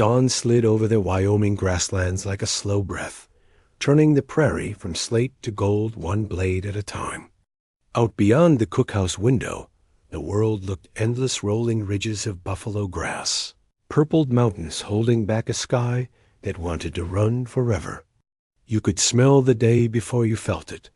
Dawn slid over the Wyoming grasslands like a slow breath, turning the prairie from slate to gold one blade at a time. Out beyond the cookhouse window, the world looked endless rolling ridges of buffalo grass, purpled mountains holding back a sky that wanted to run forever. You could smell the day before you felt it,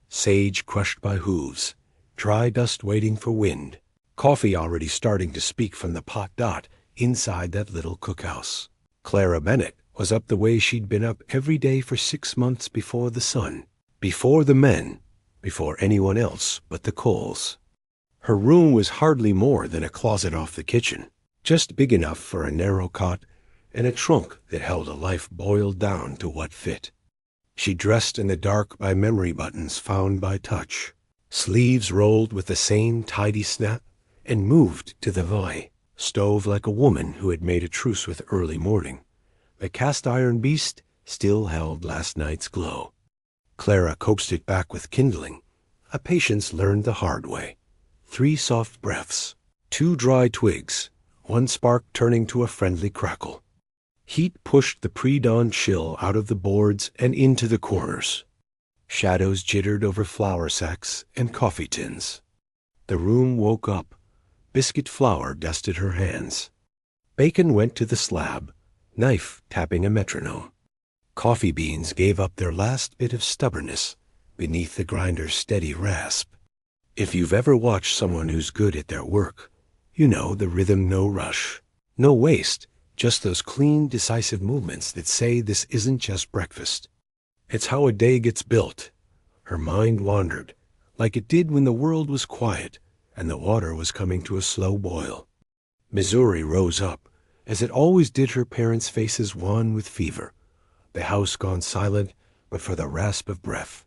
sage crushed by hooves, dry dust waiting for wind, coffee already starting to speak from the pot dot inside that little cookhouse. Clara Bennett was up the way she'd been up every day for 6 months before the sun, before the men, before anyone else but the Coles. Her room was hardly more than a closet off the kitchen, just big enough for a narrow cot and a trunk that held a life boiled down to what fit. She dressed in the dark by memory buttons found by touch, sleeves rolled with the same tidy snap, and moved to the voy stove like a woman who had made a truce with early morning. The cast-iron beast still held last night's glow. Clara coaxed it back with kindling, a patience learned the hard way. 3 soft breaths, 2 dry twigs, 1 spark turning to a friendly crackle. Heat pushed the pre-dawn chill out of the boards and into the corners. Shadows jittered over flour sacks and coffee tins. The room woke up. Biscuit flour dusted her hands. Bacon went to the slab, knife tapping a metronome. Coffee beans gave up their last bit of stubbornness beneath the grinder's steady rasp. If you've ever watched someone who's good at their work, you know the rhythm, no rush, no waste, just those clean, decisive movements that say this isn't just breakfast. It's how a day gets built. Her mind wandered, like it did when the world was quiet and the water was coming to a slow boil. Missouri rose up, as it always did her parents' faces wan with fever, the house gone silent but for the rasp of breath.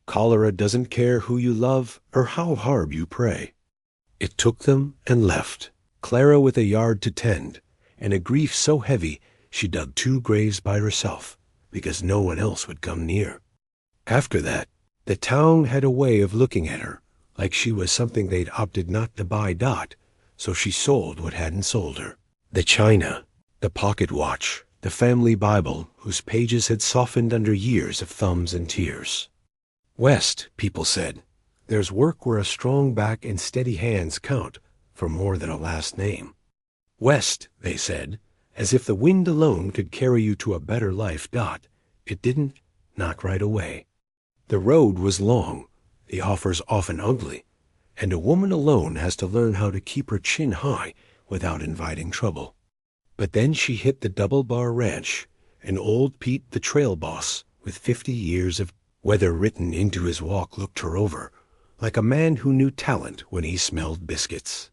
Cholera doesn't care who you love or how hard you pray. It took them and left, Clara with a yard to tend, and a grief so heavy she dug 2 graves by herself, because no one else would come near. After that, the town had a way of looking at her, like she was something they'd opted not to buy dot, so she sold what hadn't sold her. The china, the pocket watch, the family Bible whose pages had softened under years of thumbs and tears. West, people said, there's work where a strong back and steady hands count for more than a last name. West, they said, as if the wind alone could carry you to a better life dot. It didn't, not right away. The road was long, the offers often ugly, and a woman alone has to learn how to keep her chin high without inviting trouble. But then she hit the Double Bar Ranch, and old Pete, the trail boss, with 50 years of weather written into his walk, looked her over, like a man who knew talent when he smelled biscuits.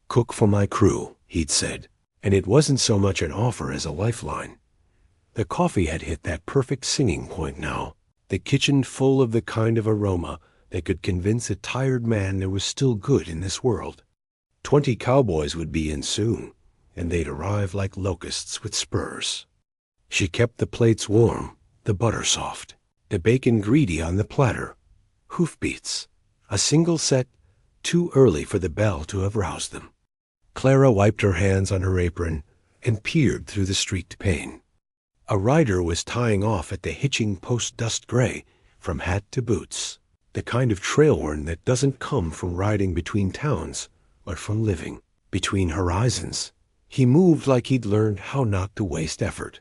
"Cook for my crew," he'd said, and it wasn't so much an offer as a lifeline. The coffee had hit that perfect singing point now, the kitchen full of the kind of aroma that could convince a tired man there was still good in this world. 20 cowboys would be in soon, and they'd arrive like locusts with spurs. She kept the plates warm, the butter soft, the bacon greedy on the platter. Hoofbeats, a single set, too early for the bell to have roused them. Clara wiped her hands on her apron and peered through the streaked pane. A rider was tying off at the hitching post dust gray from hat to boots, the kind of trailworn that doesn't come from riding between towns, but from living between horizons. He moved like he'd learned how not to waste effort.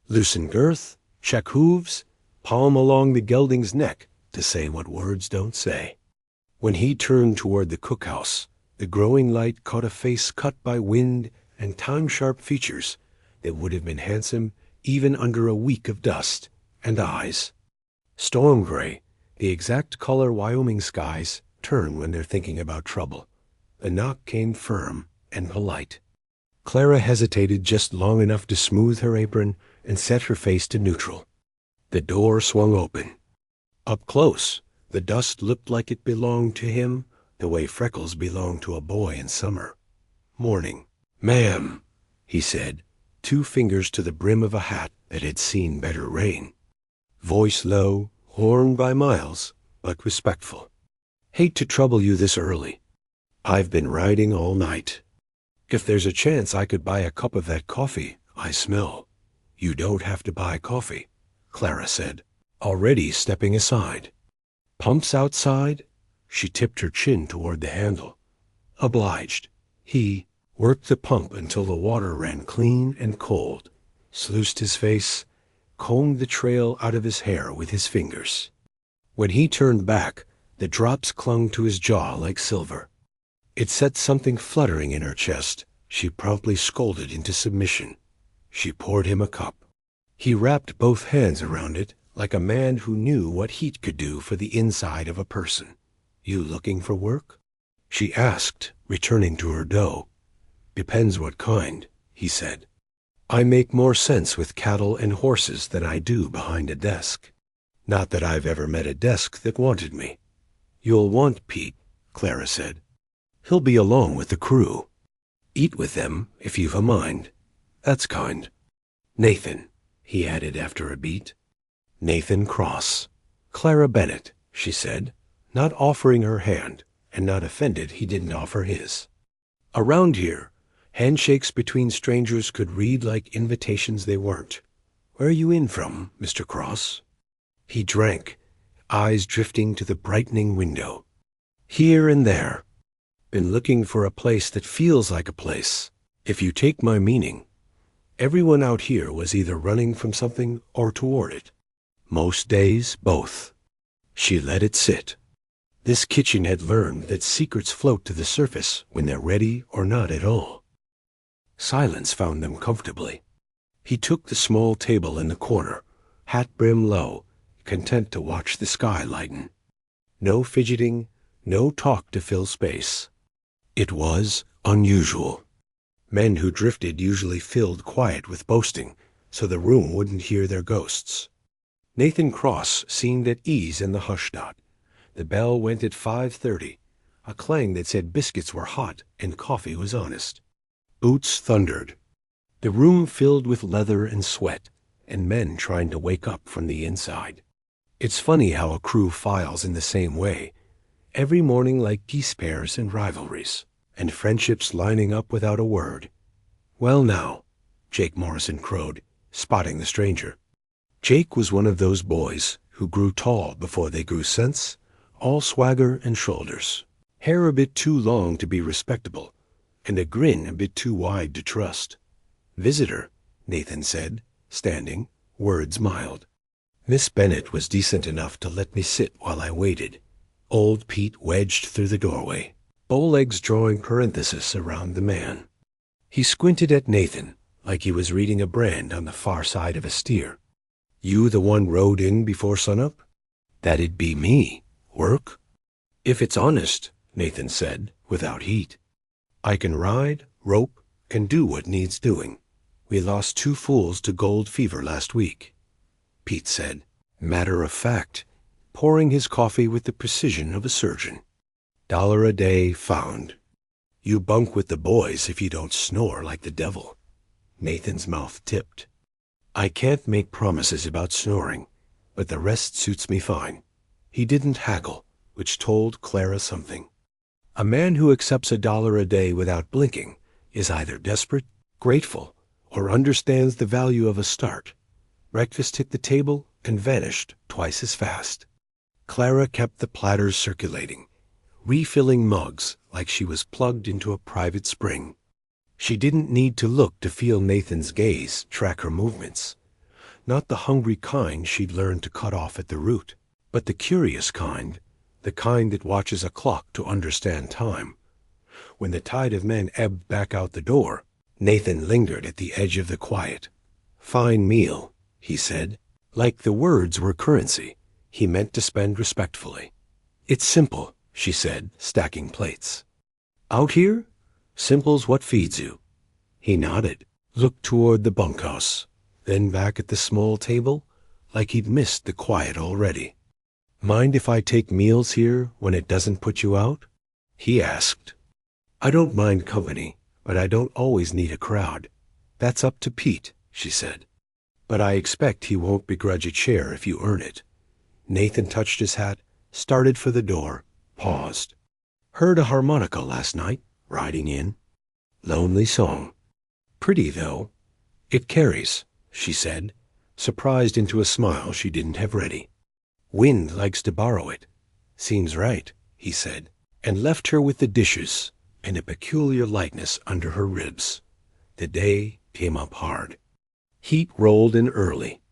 Loosen girth, check hooves, palm along the gelding's neck to say what words don't say. When he turned toward the cookhouse, the growing light caught a face cut by wind and time-sharp features that would have been handsome even under a week of dust, and eyes. Storm gray, the exact color Wyoming skies turn when they're thinking about trouble. The knock came firm and polite. Clara hesitated just long enough to smooth her apron and set her face to neutral. The door swung open. Up close, the dust looked like it belonged to him, the way freckles belong to a boy in summer. "Morning, ma'am," he said, 2 fingers to the brim of a hat that had seen better rain. Voice low, horn by miles, but respectful. "Hate to trouble you this early. I've been riding all night. If there's a chance I could buy a cup of that coffee I smell. You don't have to buy coffee, Clara said, already stepping aside. Pumps outside? She tipped her chin toward the handle. Obliged. He worked the pump until the water ran clean and cold, sluiced his face, combed the trail out of his hair with his fingers. When he turned back, the drops clung to his jaw like silver. It set something fluttering in her chest. She promptly scolded into submission. She poured him a cup. He wrapped both hands around it like a man who knew what heat could do for the inside of a person. You looking for work? She asked, returning to her dough. Depends what kind, he said. I make more sense with cattle and horses than I do behind a desk. Not that I've ever met a desk that wanted me. You'll want Pete, Clara said. He'll be along with the crew. Eat with them if you've a mind. That's kind. Nathan, he added after a beat. Nathan Cross. Clara Bennett, she said, not offering her hand, and not offended he didn't offer his. Around here, handshakes between strangers could read like invitations they weren't. Where are you in from, Mr. Cross? He drank, eyes drifting to the brightening window. Here and there. Been looking for a place that feels like a place. If you take my meaning, everyone out here was either running from something or toward it. Most days, both. She let it sit. This kitchen had learned that secrets float to the surface when they're ready or not at all. Silence found them comfortably. He took the small table in the corner, hat brim low, content to watch the sky lighten. No fidgeting, no talk to fill space. It was unusual. Men who drifted usually filled quiet with boasting, so the room wouldn't hear their ghosts. Nathan Cross seemed at ease in the hush dot. The bell went at 5:30, a clang that said biscuits were hot and coffee was honest. Boots thundered. The room filled with leather and sweat, and men trying to wake up from the inside. It's funny how a crew files in the same way, every morning like geese pairs and rivalries, and friendships lining up without a word. Well now, Jake Morrison crowed, spotting the stranger. Jake was one of those boys who grew tall before they grew sense, all swagger and shoulders, hair a bit too long to be respectable, and a grin a bit too wide to trust. Visitor, Nathan said, standing, words mild. Miss Bennett was decent enough to let me sit while I waited. Old Pete wedged through the doorway, bow legs drawing parenthesis around the man. He squinted at Nathan like he was reading a brand on the far side of a steer. You the one rode in before sunup? That'd be me. Work? If it's honest, Nathan said, without heat. I can ride, rope, can do what needs doing. We lost 2 fools to gold fever last week, Pete said, matter of fact, pouring his coffee with the precision of a surgeon. $1 a day found. You bunk with the boys if you don't snore like the devil. Nathan's mouth tipped. I can't make promises about snoring, but the rest suits me fine. He didn't haggle, which told Clara something. A man who accepts $1 a day without blinking is either desperate, grateful, or understands the value of a start. Breakfast hit the table and vanished twice as fast. Clara kept the platters circulating, refilling mugs like she was plugged into a private spring. She didn't need to look to feel Nathan's gaze track her movements. Not the hungry kind she'd learned to cut off at the root, but the curious kind, the kind that watches a clock to understand time. When the tide of men ebbed back out the door, Nathan lingered at the edge of the quiet. Fine meal, he said. Like the words were currency, he meant to spend respectfully. It's simple, she said, stacking plates. Out here? Simple's what feeds you. He nodded, looked toward the bunkhouse, then back at the small table, like he'd missed the quiet already. Mind if I take meals here when it doesn't put you out? He asked. I don't mind company, but I don't always need a crowd. That's up to Pete, she said. But I expect he won't begrudge a chair if you earn it. Nathan touched his hat, started for the door, paused. Heard a harmonica last night, riding in. Lonely song. Pretty, though. It carries, she said, surprised into a smile she didn't have ready. Wind likes to borrow it. Seems right, he said, and left her with the dishes and a peculiar lightness under her ribs. The day came up hard. Heat rolled in early.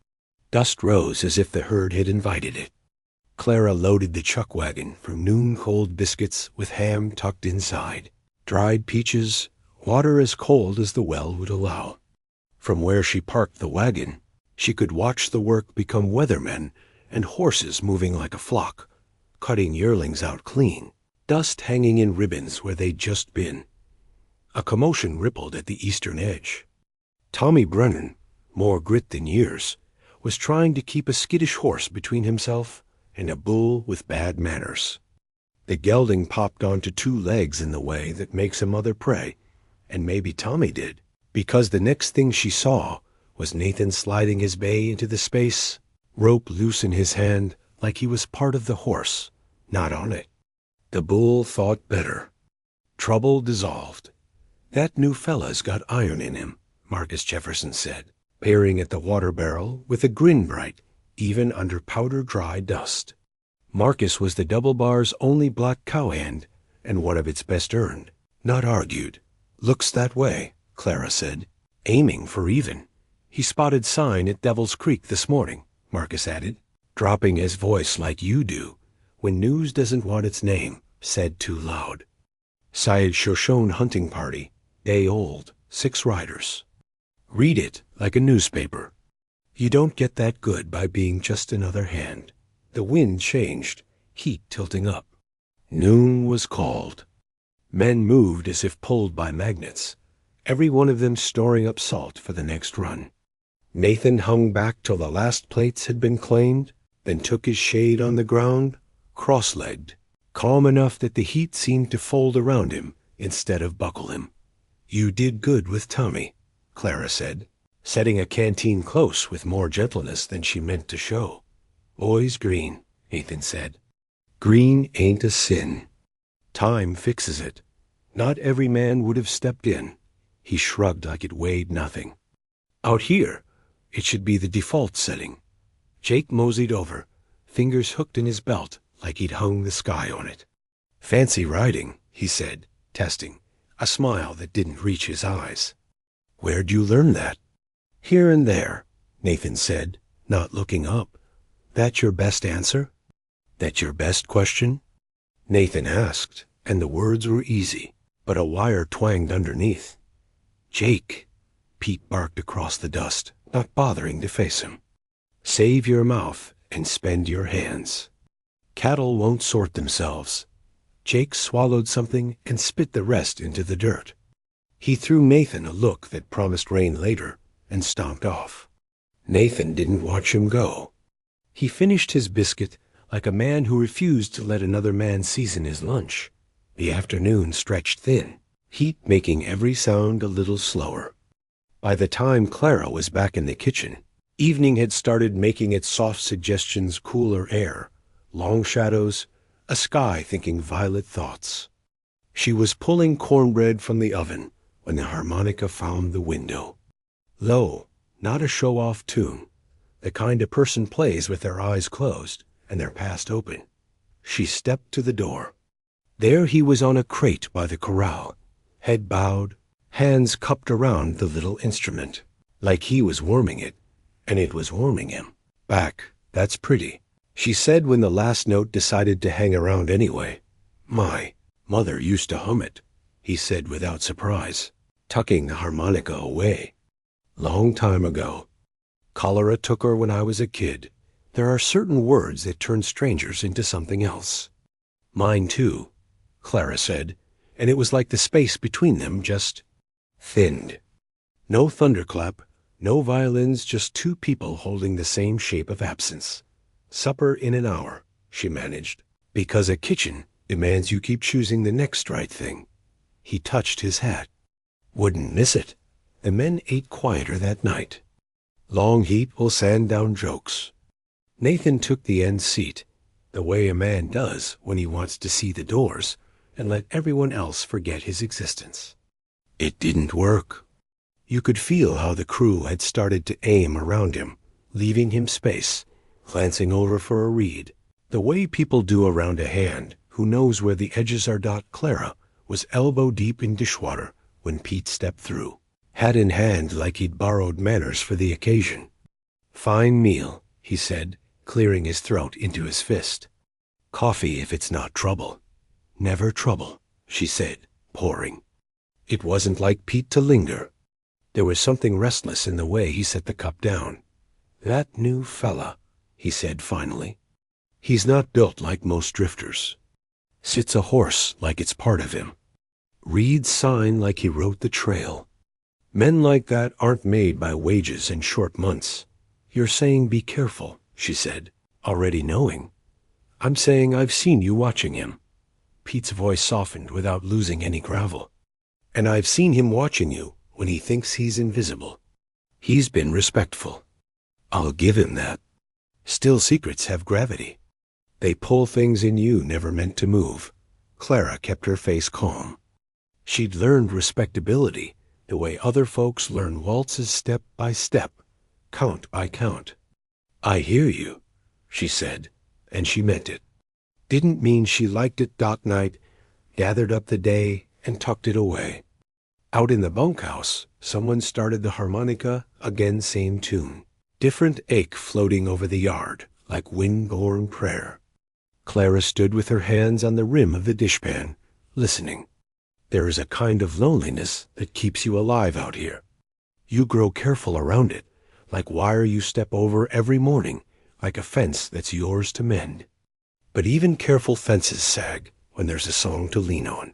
Dust rose as if the herd had invited it. Clara loaded the chuck wagon for noon-cold biscuits with ham tucked inside, dried peaches, water as cold as the well would allow. From where she parked the wagon, she could watch the work become weathermen and horses moving like a flock, cutting yearlings out clean, dust hanging in ribbons where they'd just been. A commotion rippled at the eastern edge. Tommy Brennan, more grit than years, was trying to keep a skittish horse between himself and a bull with bad manners. The gelding popped onto two legs in the way that makes a mother pray, and maybe Tommy did, because the next thing she saw was Nathan sliding his bay into the space, rope loose in his hand like he was part of the horse, not on it. The bull thought better. Trouble dissolved. "That new fella's got iron in him," Marcus Jefferson said, peering at the water barrel with a grin bright, even under powder-dry dust. Marcus was the Double Bar's only black cowhand, and one of its best earned. Not argued. "Looks that way," Clara said, aiming for even. "He spotted sign at Devil's Creek this morning," Marcus added, dropping his voice like you do when news doesn't want its name said too loud. Syed Shoshone hunting party, day old, 6 riders. Read it like a newspaper. You don't get that good by being just another hand. The wind changed, heat tilting up. Noon was called. Men moved as if pulled by magnets, every one of them storing up salt for the next run. Nathan hung back till the last plates had been claimed, then took his shade on the ground, cross-legged, calm enough that the heat seemed to fold around him instead of buckle him. "You did good with Tommy," Clara said, setting a canteen close with more gentleness than she meant to show. "Boy's green," Nathan said. "Green ain't a sin. Time fixes it. Not every man would have stepped in." He shrugged like it weighed nothing. "Out here, it should be the default setting." Jake moseyed over, fingers hooked in his belt like he'd hung the sky on it. "Fancy riding," he said, testing, a smile that didn't reach his eyes. "Where'd you learn that?" "Here and there," Nathan said, not looking up. "That your best answer? That your best question?" Nathan asked, and the words were easy, but a wire twanged underneath. "Jake," Pete barked across the dust, not bothering to face him. "Save your mouth and spend your hands. Cattle won't sort themselves." Jake swallowed something and spit the rest into the dirt. He threw Nathan a look that promised rain later and stomped off. Nathan didn't watch him go. He finished his biscuit like a man who refused to let another man season his lunch. The afternoon stretched thin, heat making every sound a little slower. By the time Clara was back in the kitchen, evening had started making its soft suggestions cooler air, long shadows, a sky thinking violet thoughts. She was pulling cornbread from the oven when the harmonica found the window. Low, not a show-off tune, the kind a person plays with their eyes closed and their past open. She stepped to the door. There he was on a crate by the corral, head bowed, hands cupped around the little instrument, like he was warming it, and it was warming him. "Back, that's pretty," she said when the last note decided to hang around anyway. "My mother used to hum it," he said without surprise, tucking the harmonica away. "Long time ago. Cholera took her when I was a kid. There are certain words that turn strangers into something else." "Mine too," Clara said, and it was like the space between them just thinned. No thunderclap, no violins, just two people holding the same shape of absence. "Supper in an hour," she managed, "because a kitchen demands you keep choosing the next right thing." He touched his hat. "Wouldn't miss it." The men ate quieter that night. Long heat will sand down jokes. Nathan took the end seat, the way a man does when he wants to see the doors and let everyone else forget his existence. "It didn't work." You could feel how the crew had started to aim around him, leaving him space, glancing over for a read. The way people do around a hand who knows where the edges are. Clara was elbow deep in dishwater when Pete stepped through, hat in hand like he'd borrowed manners for the occasion. "Fine meal," he said, clearing his throat into his fist. "Coffee if it's not trouble." "Never trouble," she said, pouring. It wasn't like Pete to linger. There was something restless in the way he set the cup down. "That new fella," he said finally. "He's not built like most drifters. Sits a horse like it's part of him. Reads sign like he wrote the trail. Men like that aren't made by wages and short months." "You're saying be careful," she said, already knowing. "I'm saying I've seen you watching him." Pete's voice softened without losing any gravel. "And I've seen him watching you when he thinks he's invisible. He's been respectful. I'll give him that. Still, secrets have gravity. They pull things in you never meant to move." Clara kept her face calm. She'd learned respectability the way other folks learn waltzes, step by step, count by count. "I hear you," she said, and she meant it. Didn't mean she liked it. Night gathered up the day and tucked it away. Out in the bunkhouse, someone started the harmonica again, same tune. Different ache floating over the yard, like wind-born prayer. Clara stood with her hands on the rim of the dishpan, listening. There is a kind of loneliness that keeps you alive out here. You grow careful around it, like wire you step over every morning, like a fence that's yours to mend. But even careful fences sag when there's a song to lean on.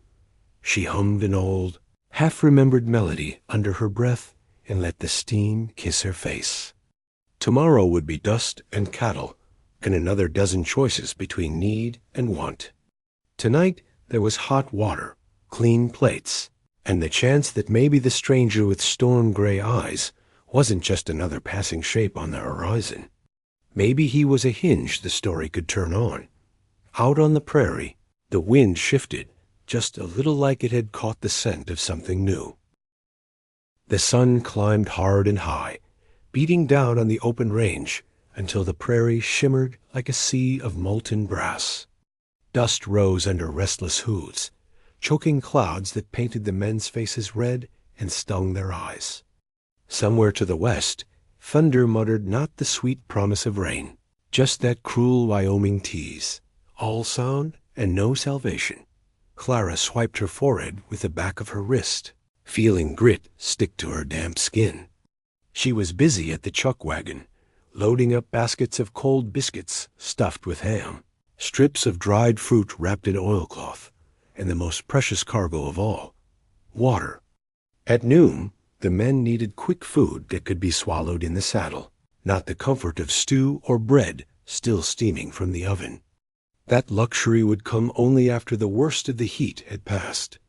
She hummed an old, half-remembered melody under her breath and let the steam kiss her face. Tomorrow would be dust and cattle, and another dozen choices between need and want. Tonight there was hot water, clean plates, and the chance that maybe the stranger with storm-gray eyes wasn't just another passing shape on the horizon. Maybe he was a hinge the story could turn on. Out on the prairie, the wind shifted, just a little like it had caught the scent of something new. The sun climbed hard and high, beating down on the open range until the prairie shimmered like a sea of molten brass. Dust rose under restless hooves, choking clouds that painted the men's faces red and stung their eyes. Somewhere to the west, thunder muttered not the sweet promise of rain, just that cruel Wyoming tease, all sound and no salvation. Clara swiped her forehead with the back of her wrist, feeling grit stick to her damp skin. She was busy at the chuck wagon, loading up baskets of cold biscuits stuffed with ham, strips of dried fruit wrapped in oilcloth, and the most precious cargo of all, water. At noon, the men needed quick food that could be swallowed in the saddle, not the comfort of stew or bread still steaming from the oven. That luxury would come only after the worst of the heat had passed.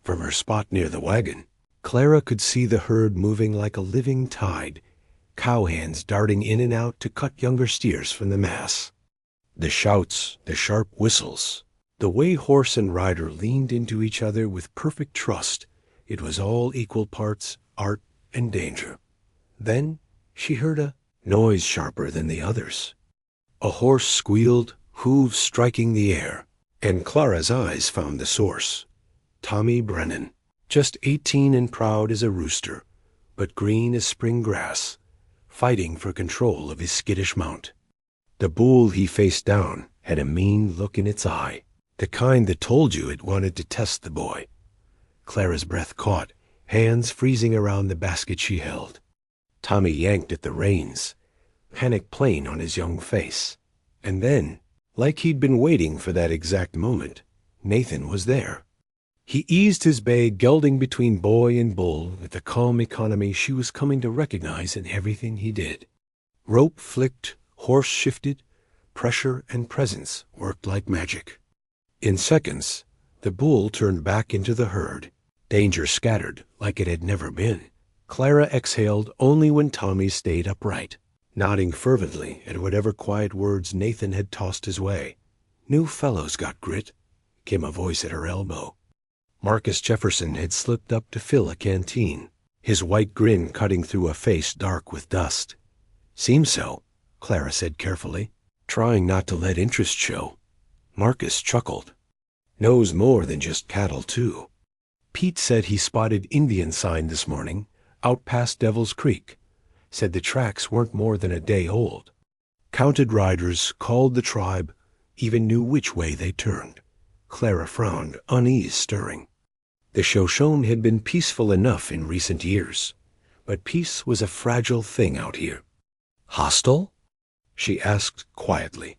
From her spot near the wagon, Clara could see the herd moving like a living tide, cowhands darting in and out to cut younger steers from the mass. The shouts, the sharp whistles, the way horse and rider leaned into each other with perfect trust, it was all equal parts art and danger. Then she heard a noise sharper than the others. A horse squealed, hooves striking the air, and Clara's eyes found the source. Tommy Brennan, just 18 and proud as a rooster, but green as spring grass, fighting for control of his skittish mount. The bull he faced down had a mean look in its eye, the kind that told you it wanted to test the boy. Clara's breath caught, hands freezing around the basket she held. Tommy yanked at the reins, panic plain on his young face. And then, like he'd been waiting for that exact moment, Nathan was there. He eased his bay, gelding between boy and bull with the calm economy she was coming to recognize in everything he did. Rope flicked, horse shifted, pressure and presence worked like magic. In seconds, the bull turned back into the herd, danger scattered like it had never been. Clara exhaled only when Tommy stayed upright, nodding fervently at whatever quiet words Nathan had tossed his way. "New fellow's got grit," came a voice at her elbow. Marcus Jefferson had slipped up to fill a canteen. his white grin cutting through a face dark with dust. "Seems so," Clara said carefully, trying not to let interest show. Marcus chuckled. "Knows more than just cattle, too. Pete said he spotted Indian sign this morning, out past Devil's Creek. Said the tracks weren't more than a day old. Counted riders, called the tribe, even knew which way they turned." Clara frowned, unease stirring. The Shoshone had been peaceful enough in recent years, but peace was a fragile thing out here. "Hostile?" she asked quietly.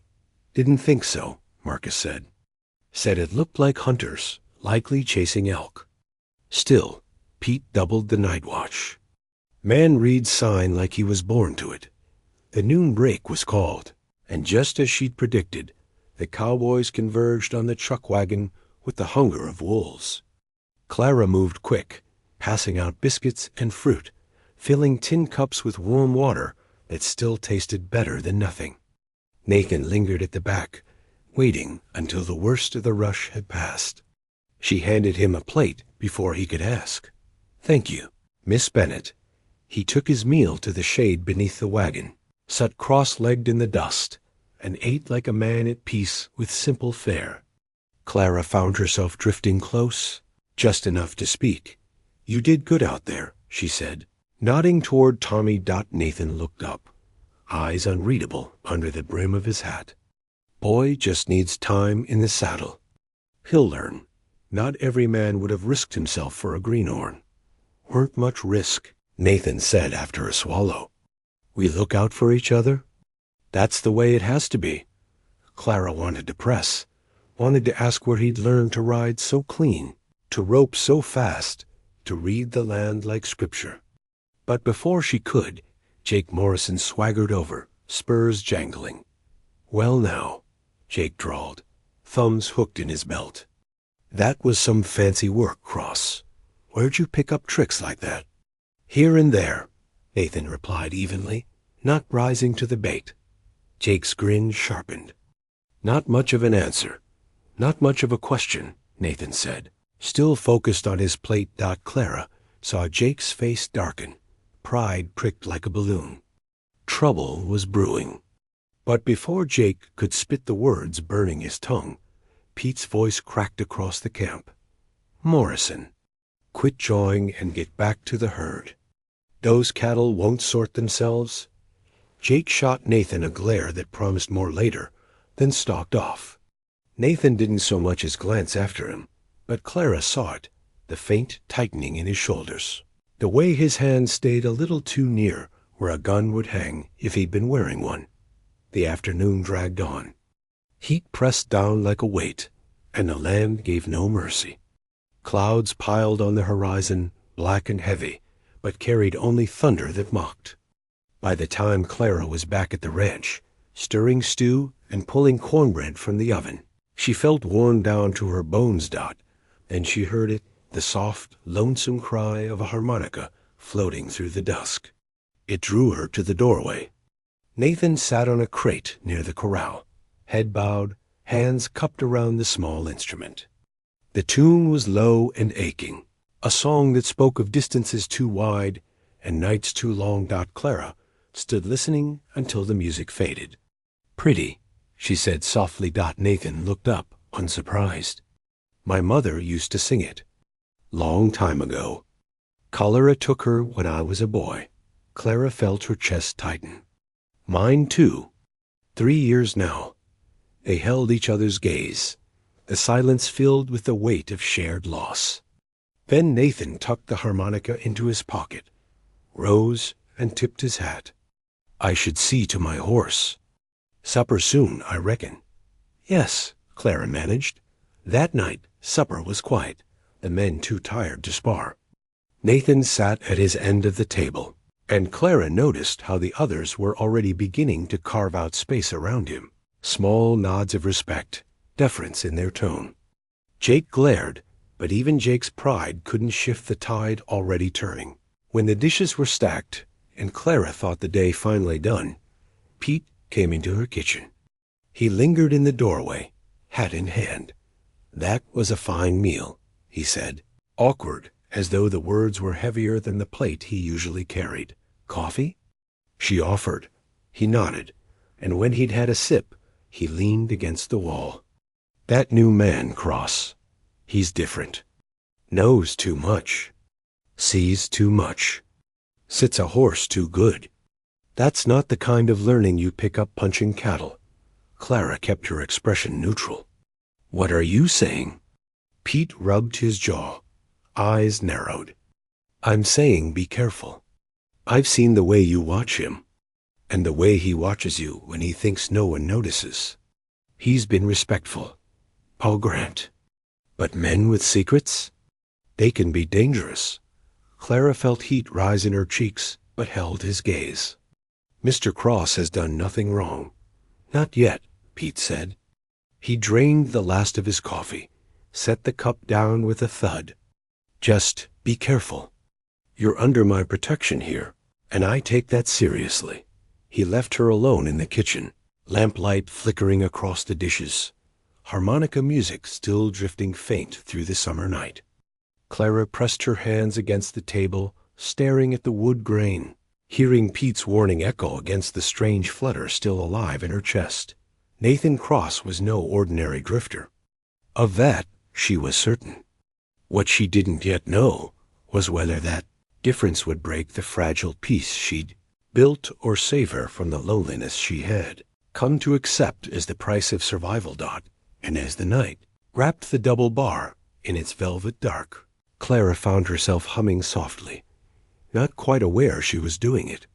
"Didn't think so," Marcus said. "Said it looked like hunters, likely chasing elk." Still, Pete doubled the night watch. Man reads sign like he was born to it. The noon break was called, and just as she'd predicted, the Cowboys converged on the truck wagon with the hunger of wolves. Clara moved quick, passing out biscuits and fruit, filling tin cups with warm water that still tasted better than nothing. Nathan lingered at the back, waiting until the worst of the rush had passed. She handed him a plate before he could ask. "Thank you, Miss Bennett." He took his meal to the shade beneath the wagon, sat cross-legged in the dust, and ate like a man at peace with simple fare. Clara found herself drifting close, just enough to speak. "You did good out there," she said, nodding toward Tommy. Nathan looked up, eyes unreadable under the brim of his hat. "Boy just needs time in the saddle. He'll learn. Not every man would have risked himself for a greenhorn." "Weren't much risk," Nathan said after a swallow. "We look out for each other? That's the way it has to be." Clara wanted to press, wanted to ask where he'd learned to ride so clean, to rope so fast, to read the land like scripture. But before she could, Jake Morrison swaggered over, spurs jangling. "Well now," Jake drawled, thumbs hooked in his belt. "That was some fancy work, Cross. Where'd you pick up tricks like that?" "Here and there," Nathan replied evenly, not rising to the bait. Jake's grin sharpened. "Not much of an answer. Not much of a question," Nathan said, still focused on his plate. Clara saw Jake's face darken. Pride pricked like a balloon. Trouble was brewing. But before Jake could spit the words burning his tongue, Pete's voice cracked across the camp. "Morrison, quit jawing and get back to the herd. Those cattle won't sort themselves." Jake shot Nathan a glare that promised more later, then stalked off. Nathan didn't so much as glance after him, but Clara saw it, the faint tightening in his shoulders, the way his hand stayed a little too near where a gun would hang if he'd been wearing one. The afternoon dragged on. Heat pressed down like a weight, and the land gave no mercy. Clouds piled on the horizon, black and heavy, but carried only thunder that mocked. By the time Clara was back at the ranch, stirring stew and pulling cornbread from the oven, she felt worn down to her bones. Then she heard it, the soft, lonesome cry of a harmonica floating through the dusk. It drew her to the doorway. Nathan sat on a crate near the corral, head bowed, hands cupped around the small instrument. The tune was low and aching, a song that spoke of distances too wide and nights too long. Clara stood listening until the music faded. "Pretty," she said softly. Nathan looked up, unsurprised. "My mother used to sing it. Long time ago. Cholera took her when I was a boy." Clara felt her chest tighten. "Mine too. 3 years now." They held each other's gaze, the silence filled with the weight of shared loss. Then Nathan tucked the harmonica into his pocket, rose, and tipped his hat. "I should see to my horse. Supper soon, I reckon." "Yes," Clara managed. That night, supper was quiet, the men too tired to spar. Nathan sat at his end of the table, and Clara noticed how the others were already beginning to carve out space around him, small nods of respect, deference in their tone. Jake glared, but even Jake's pride couldn't shift the tide already turning. When the dishes were stacked, and Clara thought the day finally done, Pete came into her kitchen. He lingered in the doorway, hat in hand. "That was a fine meal," he said, awkward as though the words were heavier than the plate he usually carried. "Coffee?" she offered. He nodded, and when he'd had a sip, he leaned against the wall. "That new man, Cross. He's different. Knows too much. Sees too much. Sits a horse too good. That's not the kind of learning you pick up punching cattle." Clara kept her expression neutral. "What are you saying?" Pete rubbed his jaw. Eyes narrowed. "I'm saying be careful. I've seen the way you watch him, and the way he watches you when he thinks no one notices. He's been respectful, I'll grant. But men with secrets? They can be dangerous." Clara felt heat rise in her cheeks, but held his gaze. "Mr. Cross has done nothing wrong." "Not yet," Pete said. He drained the last of his coffee, set the cup down with a thud. "Just be careful. You're under my protection here, and I take that seriously." He left her alone in the kitchen, lamplight flickering across the dishes, harmonica music still drifting faint through the summer night. Clara pressed her hands against the table, staring at the wood grain, hearing Pete's warning echo against the strange flutter still alive in her chest. Nathan Cross was no ordinary drifter. Of that she was certain. What she didn't yet know was whether that difference would break the fragile peace she'd built or save her from the loneliness she had come to accept as the price of survival. And as the night wrapped the double bar in its velvet dark, Clara found herself humming softly, not quite aware she was doing it.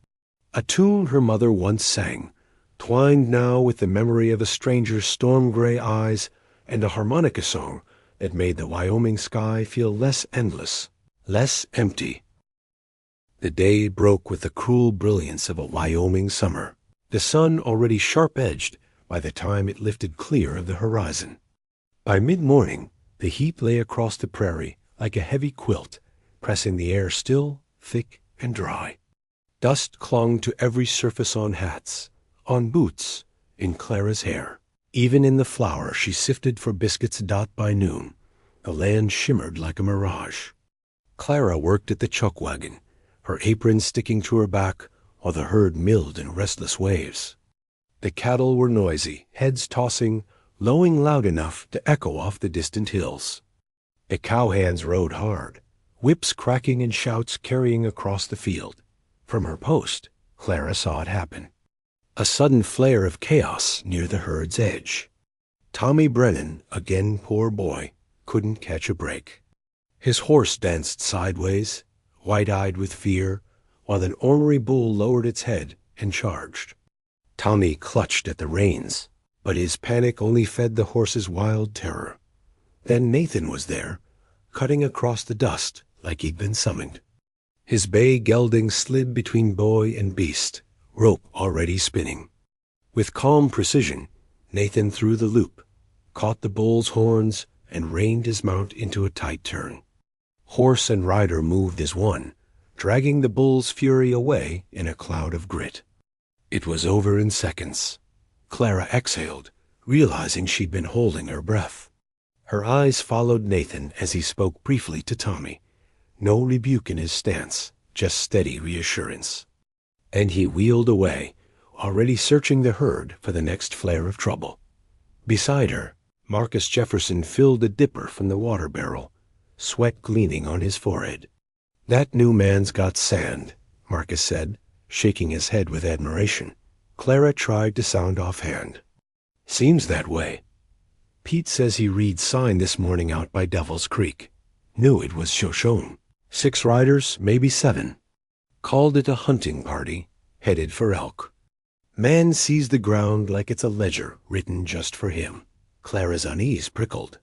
A tune her mother once sang, twined now with the memory of a stranger's storm-gray eyes, and a harmonica song that made the Wyoming sky feel less endless, less empty. The day broke with the cool brilliance of a Wyoming summer, the sun already sharp-edged by the time it lifted clear of the horizon. By mid-morning, the heat lay across the prairie like a heavy quilt, pressing the air still, thick, and dry. Dust clung to every surface on hats, on boots, in Clara's hair. Even in the flour she sifted for biscuits. By noon, the land shimmered like a mirage. Clara worked at the chuck wagon, her apron sticking to her back while the herd milled in restless waves. The cattle were noisy, heads tossing, lowing loud enough to echo off the distant hills. The cowhands rode hard, whips cracking and shouts carrying across the field. From her post, Clara saw it happen. A sudden flare of chaos near the herd's edge. Tommy Brennan, again poor boy, couldn't catch a break. His horse danced sideways, wide-eyed with fear, while an ornery bull lowered its head and charged. Tommy clutched at the reins, but his panic only fed the horse's wild terror. Then Nathan was there, cutting across the dust like he'd been summoned. His bay gelding slid between boy and beast, rope already spinning. With calm precision, Nathan threw the loop, caught the bull's horns, and reined his mount into a tight turn. Horse and rider moved as one, dragging the bull's fury away in a cloud of grit. It was over in seconds. Clara exhaled, realizing she'd been holding her breath. Her eyes followed Nathan as he spoke briefly to Tommy. No rebuke in his stance, just steady reassurance. And he wheeled away, already searching the herd for the next flare of trouble. Beside her, Marcus Jefferson filled a dipper from the water barrel, sweat gleaming on his forehead. "That new man's got sand," Marcus said, shaking his head with admiration. Clara tried to sound offhand. "Seems that way. Pete says he read sign this morning out by Devil's Creek. Knew it was Shoshone. 6 riders, maybe 7. Called it a hunting party, headed for elk. Man sees the ground like it's a ledger written just for him." Clara's unease prickled.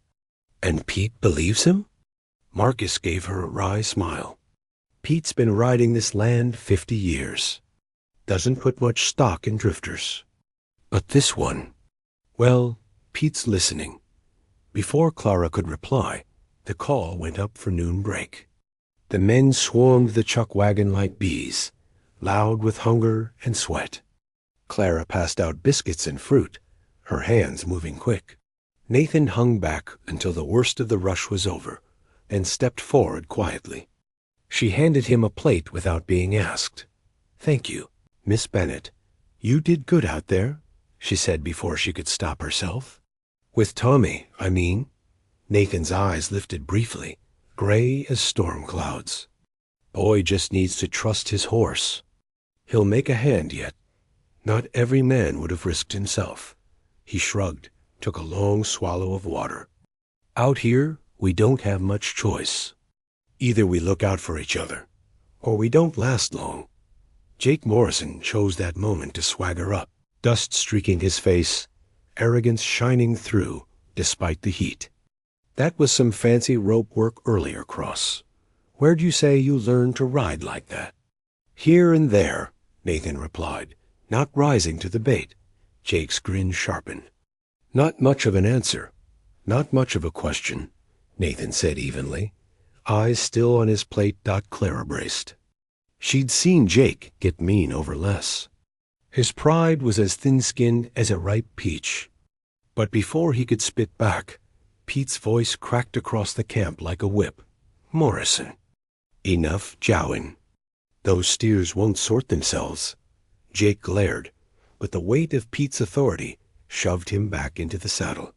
"And Pete believes him?" Marcus gave her a wry smile. "Pete's been riding this land 50 years. Doesn't put much stock in drifters. But this one, well, Pete's listening." Before Clara could reply, the call went up for noon break. The men swarmed the chuck wagon like bees, loud with hunger and sweat. Clara passed out biscuits and fruit, her hands moving quick. Nathan hung back until the worst of the rush was over, and stepped forward quietly. She handed him a plate without being asked. "Thank you, Miss Bennet. You did good out there," she said before she could stop herself. "With Tommy, I mean." Nathan's eyes lifted briefly, gray as storm clouds. "Boy just needs to trust his horse. He'll make a hand yet. Not every man would have risked himself." He shrugged, took a long swallow of water. "Out here, we don't have much choice. Either we look out for each other, or we don't last long." Jake Morrison chose that moment to swagger up, dust streaking his face, arrogance shining through despite the heat. "That was some fancy rope work earlier, Cross. Where'd you say you learned to ride like that?" "Here and there," Nathan replied, not rising to the bait. Jake's grin sharpened. "Not much of an answer, not much of a question," Nathan said evenly, eyes still on his plate. Clara braced. She'd seen Jake get mean over less. His pride was as thin-skinned as a ripe peach. But before he could spit back, Pete's voice cracked across the camp like a whip. "Morrison, enough jowing. Those steers won't sort themselves." Jake glared, but the weight of Pete's authority shoved him back into the saddle.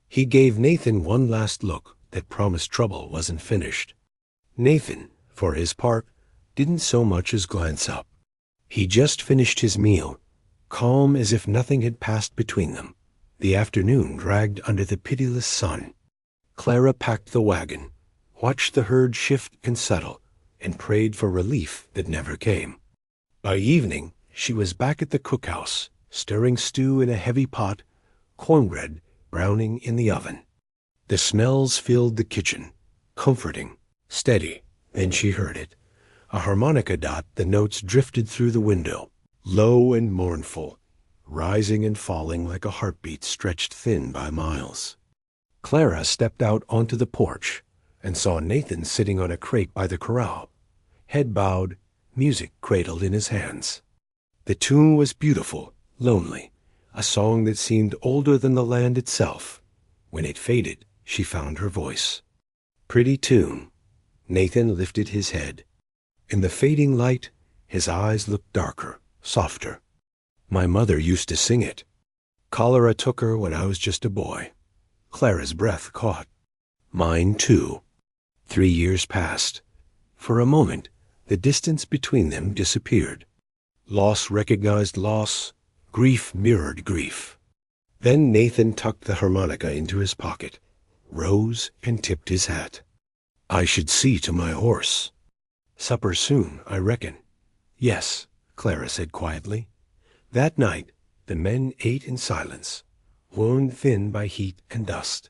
He gave Nathan one last look that promised trouble wasn't finished. Nathan, for his part, didn't so much as glance up. He just finished his meal, calm as if nothing had passed between them. The afternoon dragged under the pitiless sun. Clara packed the wagon, watched the herd shift and settle, and prayed for relief that never came. By evening, she was back at the cookhouse, stirring stew in a heavy pot, cornbread browning in the oven. The smells filled the kitchen, comforting, steady. Then she heard it. A harmonica. The notes drifted through the window, low and mournful, rising and falling like a heartbeat stretched thin by miles. Clara stepped out onto the porch and saw Nathan sitting on a crate by the corral, head bowed, music cradled in his hands. The tune was beautiful, lonely, a song that seemed older than the land itself. When it faded, she found her voice. "Pretty tune." Nathan lifted his head. In the fading light, his eyes looked darker, softer. "My mother used to sing it. Cholera took her when I was just a boy." Clara's breath caught. "Mine too." 3 years passed. For a moment, the distance between them disappeared. Loss recognized loss, grief mirrored grief. Then Nathan tucked the harmonica into his pocket, rose and tipped his hat. "I should see to my horse. Supper soon, I reckon." "Yes," Clara said quietly. That night, the men ate in silence, worn thin by heat and dust.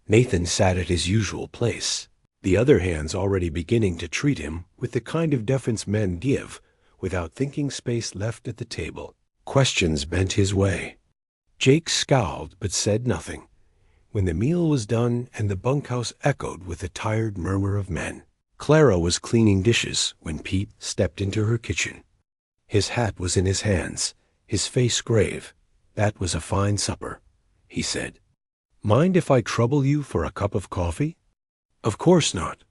Nathan sat at his usual place, the other hands already beginning to treat him with the kind of deference men give without thinking space left at the table. Questions bent his way. Jake scowled but said nothing. When the meal was done and the bunkhouse echoed with the tired murmur of men, Clara was cleaning dishes when Pete stepped into her kitchen. His hat was in his hands, his face grave. "That was a fine supper," he said. "Mind if I trouble you for a cup of coffee?" "Of course not."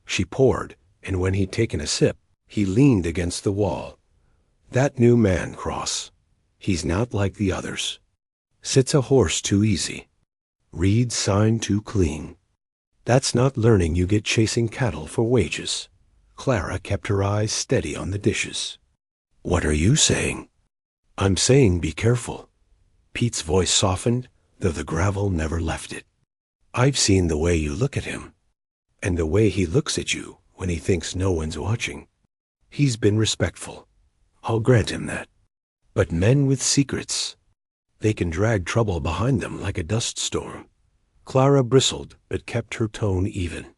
She poured, and when he'd taken a sip, he leaned against the wall. "That new man, Cross. He's not like the others. Sits a horse too easy. Reads sign too clean. That's not learning you get chasing cattle for wages." Clara kept her eyes steady on the dishes. "What are you saying?" "I'm saying be careful." Pete's voice softened, though the gravel never left it. "I've seen the way you look at him, and the way he looks at you when he thinks no one's watching. He's been respectful. I'll grant him that. But men with secrets, they can drag trouble behind them like a dust storm." Clara bristled, but kept her tone even.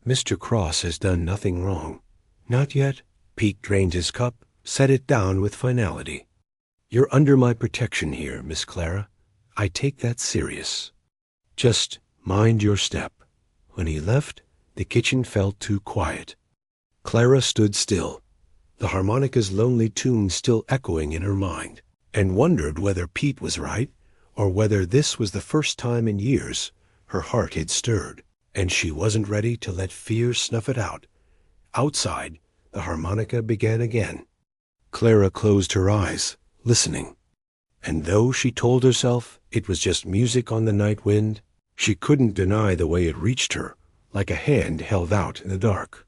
"Mr. Cross has done nothing wrong." "Not yet." Pete drained his cup, set it down with finality. "You're under my protection here, Miss Clara. I take that serious. Just mind your step." When he left, the kitchen felt too quiet. Clara stood still, the harmonica's lonely tune still echoing in her mind, and wondered whether Pete was right, or whether this was the first time in years her heart had stirred. and she wasn't ready to let fear snuff it out. Outside, the harmonica began again. Clara closed her eyes, listening. And though she told herself it was just music on the night wind, she couldn't deny the way it reached her, like a hand held out in the dark.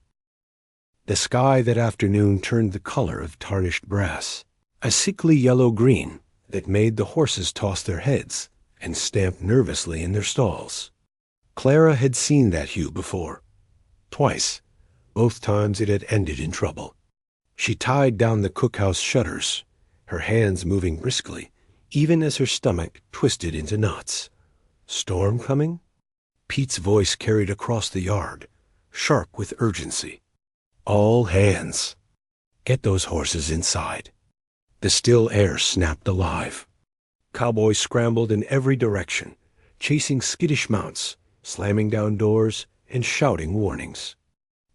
The sky that afternoon turned the color of tarnished brass, a sickly yellow-green that made the horses toss their heads and stamp nervously in their stalls. Clara had seen that hue before. Twice. Both times it had ended in trouble. She tied down the cookhouse shutters, her hands moving briskly, even as her stomach twisted into knots. Storm coming? Pete's voice carried across the yard, sharp with urgency. All hands. Get those horses inside. The still air snapped alive. Cowboys scrambled in every direction, chasing skittish mounts, slamming down doors, and shouting warnings.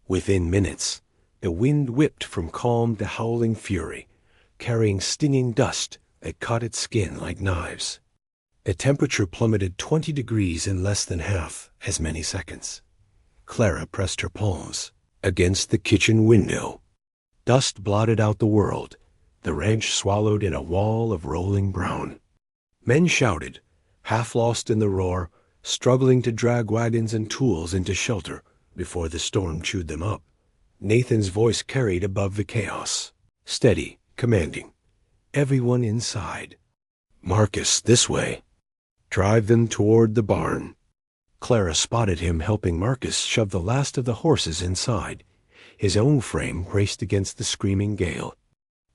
Within minutes, the wind whipped from calm to howling fury, carrying stinging dust that cut its skin like knives. The temperature plummeted 20 degrees in less than half as many seconds. Clara pressed her palms against the kitchen window. Dust blotted out the world, the ranch swallowed in a wall of rolling brown. Men shouted, half lost in the roar, struggling to drag wagons and tools into shelter before the storm chewed them up. Nathan's voice carried above the chaos, steady, commanding. Everyone inside. Marcus, this way. Drive them toward the barn. Clara spotted him helping Marcus shove the last of the horses inside. His own frame braced against the screaming gale.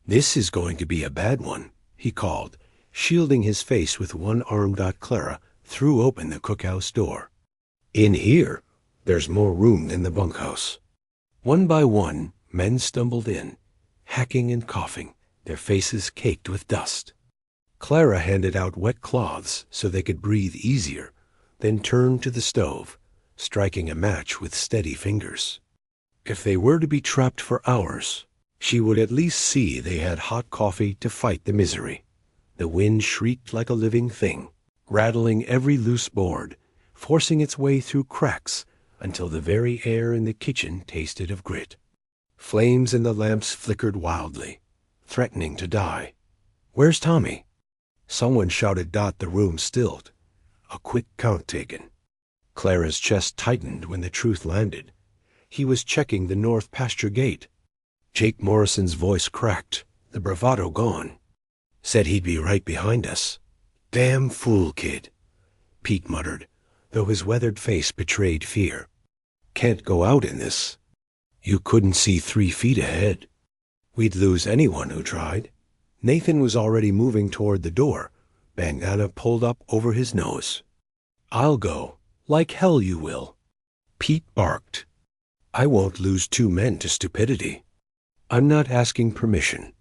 This is going to be a bad one, he called, shielding his face with one arm. Clara threw open the cookhouse door. In here, there's more room than the bunkhouse. One by one, men stumbled in, hacking and coughing, their faces caked with dust. Clara handed out wet cloths so they could breathe easier, then turned to the stove, striking a match with steady fingers. If they were to be trapped for hours, she would at least see they had hot coffee to fight the misery. The wind shrieked like a living thing, rattling every loose board, forcing its way through cracks until the very air in the kitchen tasted of grit. Flames in the lamps flickered wildly, threatening to die. Where's Tommy? Someone shouted. The room stilled. A quick count taken. Clara's chest tightened when the truth landed. He was checking the north pasture gate. Jake Morrison's voice cracked, the bravado gone. Said he'd be right behind us. Damn fool kid, Pete muttered, though his weathered face betrayed fear. Can't go out in this. You couldn't see 3 feet ahead. We'd lose anyone who tried. Nathan was already moving toward the door. Bandana pulled up over his nose. I'll go. Like hell you will. Pete barked. I won't lose 2 men to stupidity. I'm not asking permission,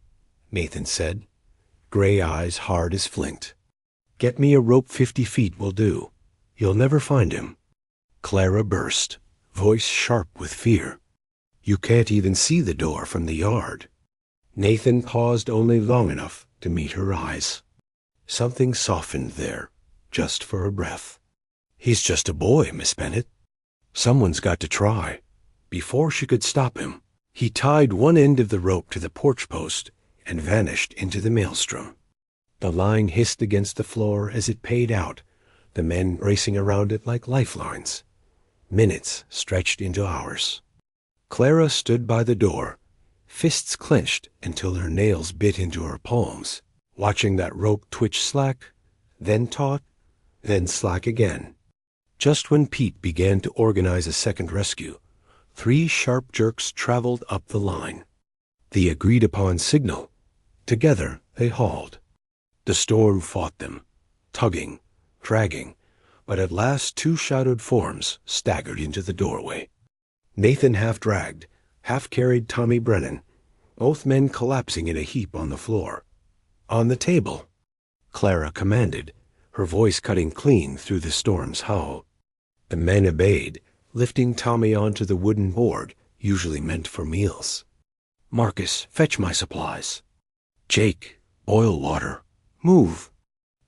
Nathan said, gray eyes hard as flint. Get me a rope 50 feet will do. You'll never find him. Clara burst, voice sharp with fear. You can't even see the door from the yard. Nathan paused only long enough to meet her eyes. Something softened there, just for a breath. He's just a boy, Miss Bennett. Someone's got to try. Before she could stop him, he tied one end of the rope to the porch post and vanished into the maelstrom. The line hissed against the floor as it paid out, the men racing around it like lifelines. Minutes stretched into hours. Clara stood by the door, fists clenched until her nails bit into her palms, watching that rope twitch slack, then taut, then slack again. Just when Pete began to organize a second rescue, 3 sharp jerks traveled up the line. The agreed-upon signal. Together they hauled. The storm fought them, tugging, dragging, but at last 2 shadowed forms staggered into the doorway. Nathan half-dragged, half-carried Tommy Brennan, both men collapsing in a heap on the floor. On the table, Clara commanded, her voice cutting clean through the storm's howl. The men obeyed, lifting Tommy onto the wooden board usually meant for meals. Marcus, fetch my supplies. Jake, boil water. Move.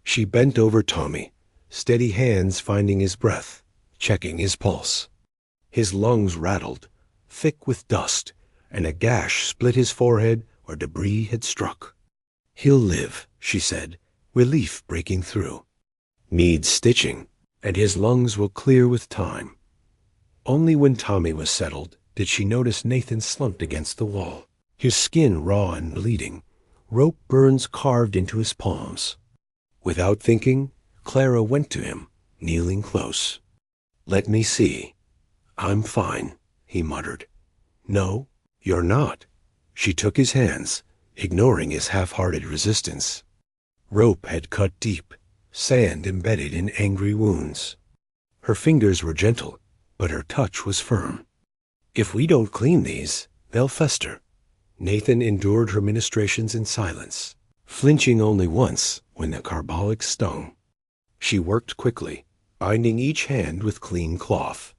She bent over Tommy, steady hands finding his breath, checking his pulse. His lungs rattled, thick with dust, and a gash split his forehead where debris had struck. "He'll live," she said, relief breaking through. "Needs stitching, and his lungs will clear with time." Only when Tommy was settled did she notice Nathan slumped against the wall, his skin raw and bleeding, rope burns carved into his palms. Without thinking, Clara went to him, kneeling close. "Let me see. I'm fine," he muttered. "No, you're not." She took his hands, ignoring his half-hearted resistance. Rope had cut deep, sand embedded in angry wounds. Her fingers were gentle, but her touch was firm. "If we don't clean these, they'll fester." Nathan endured her ministrations in silence, flinching only once when the carbolic stung. She worked quickly, binding each hand with clean cloth.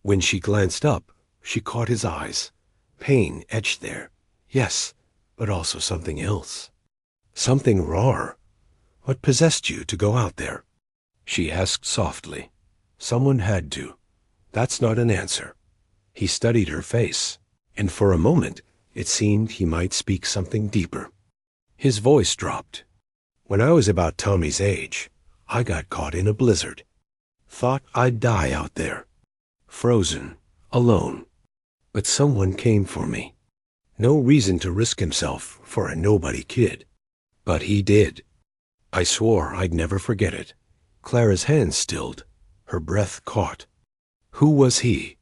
When she glanced up, she caught his eyes. Pain etched there. Yes, but also something else. "Something raw. What possessed you to go out there?" she asked softly. "Someone had to. That's not an answer." He studied her face, and for a moment it seemed he might speak something deeper. His voice dropped. "When I was about Tommy's age, I got caught in a blizzard. Thought I'd die out there. Frozen, alone. But someone came for me. No reason to risk himself for a nobody kid. But he did. I swore I'd never forget it." Clara's hands stilled, her breath caught. "Who was he?"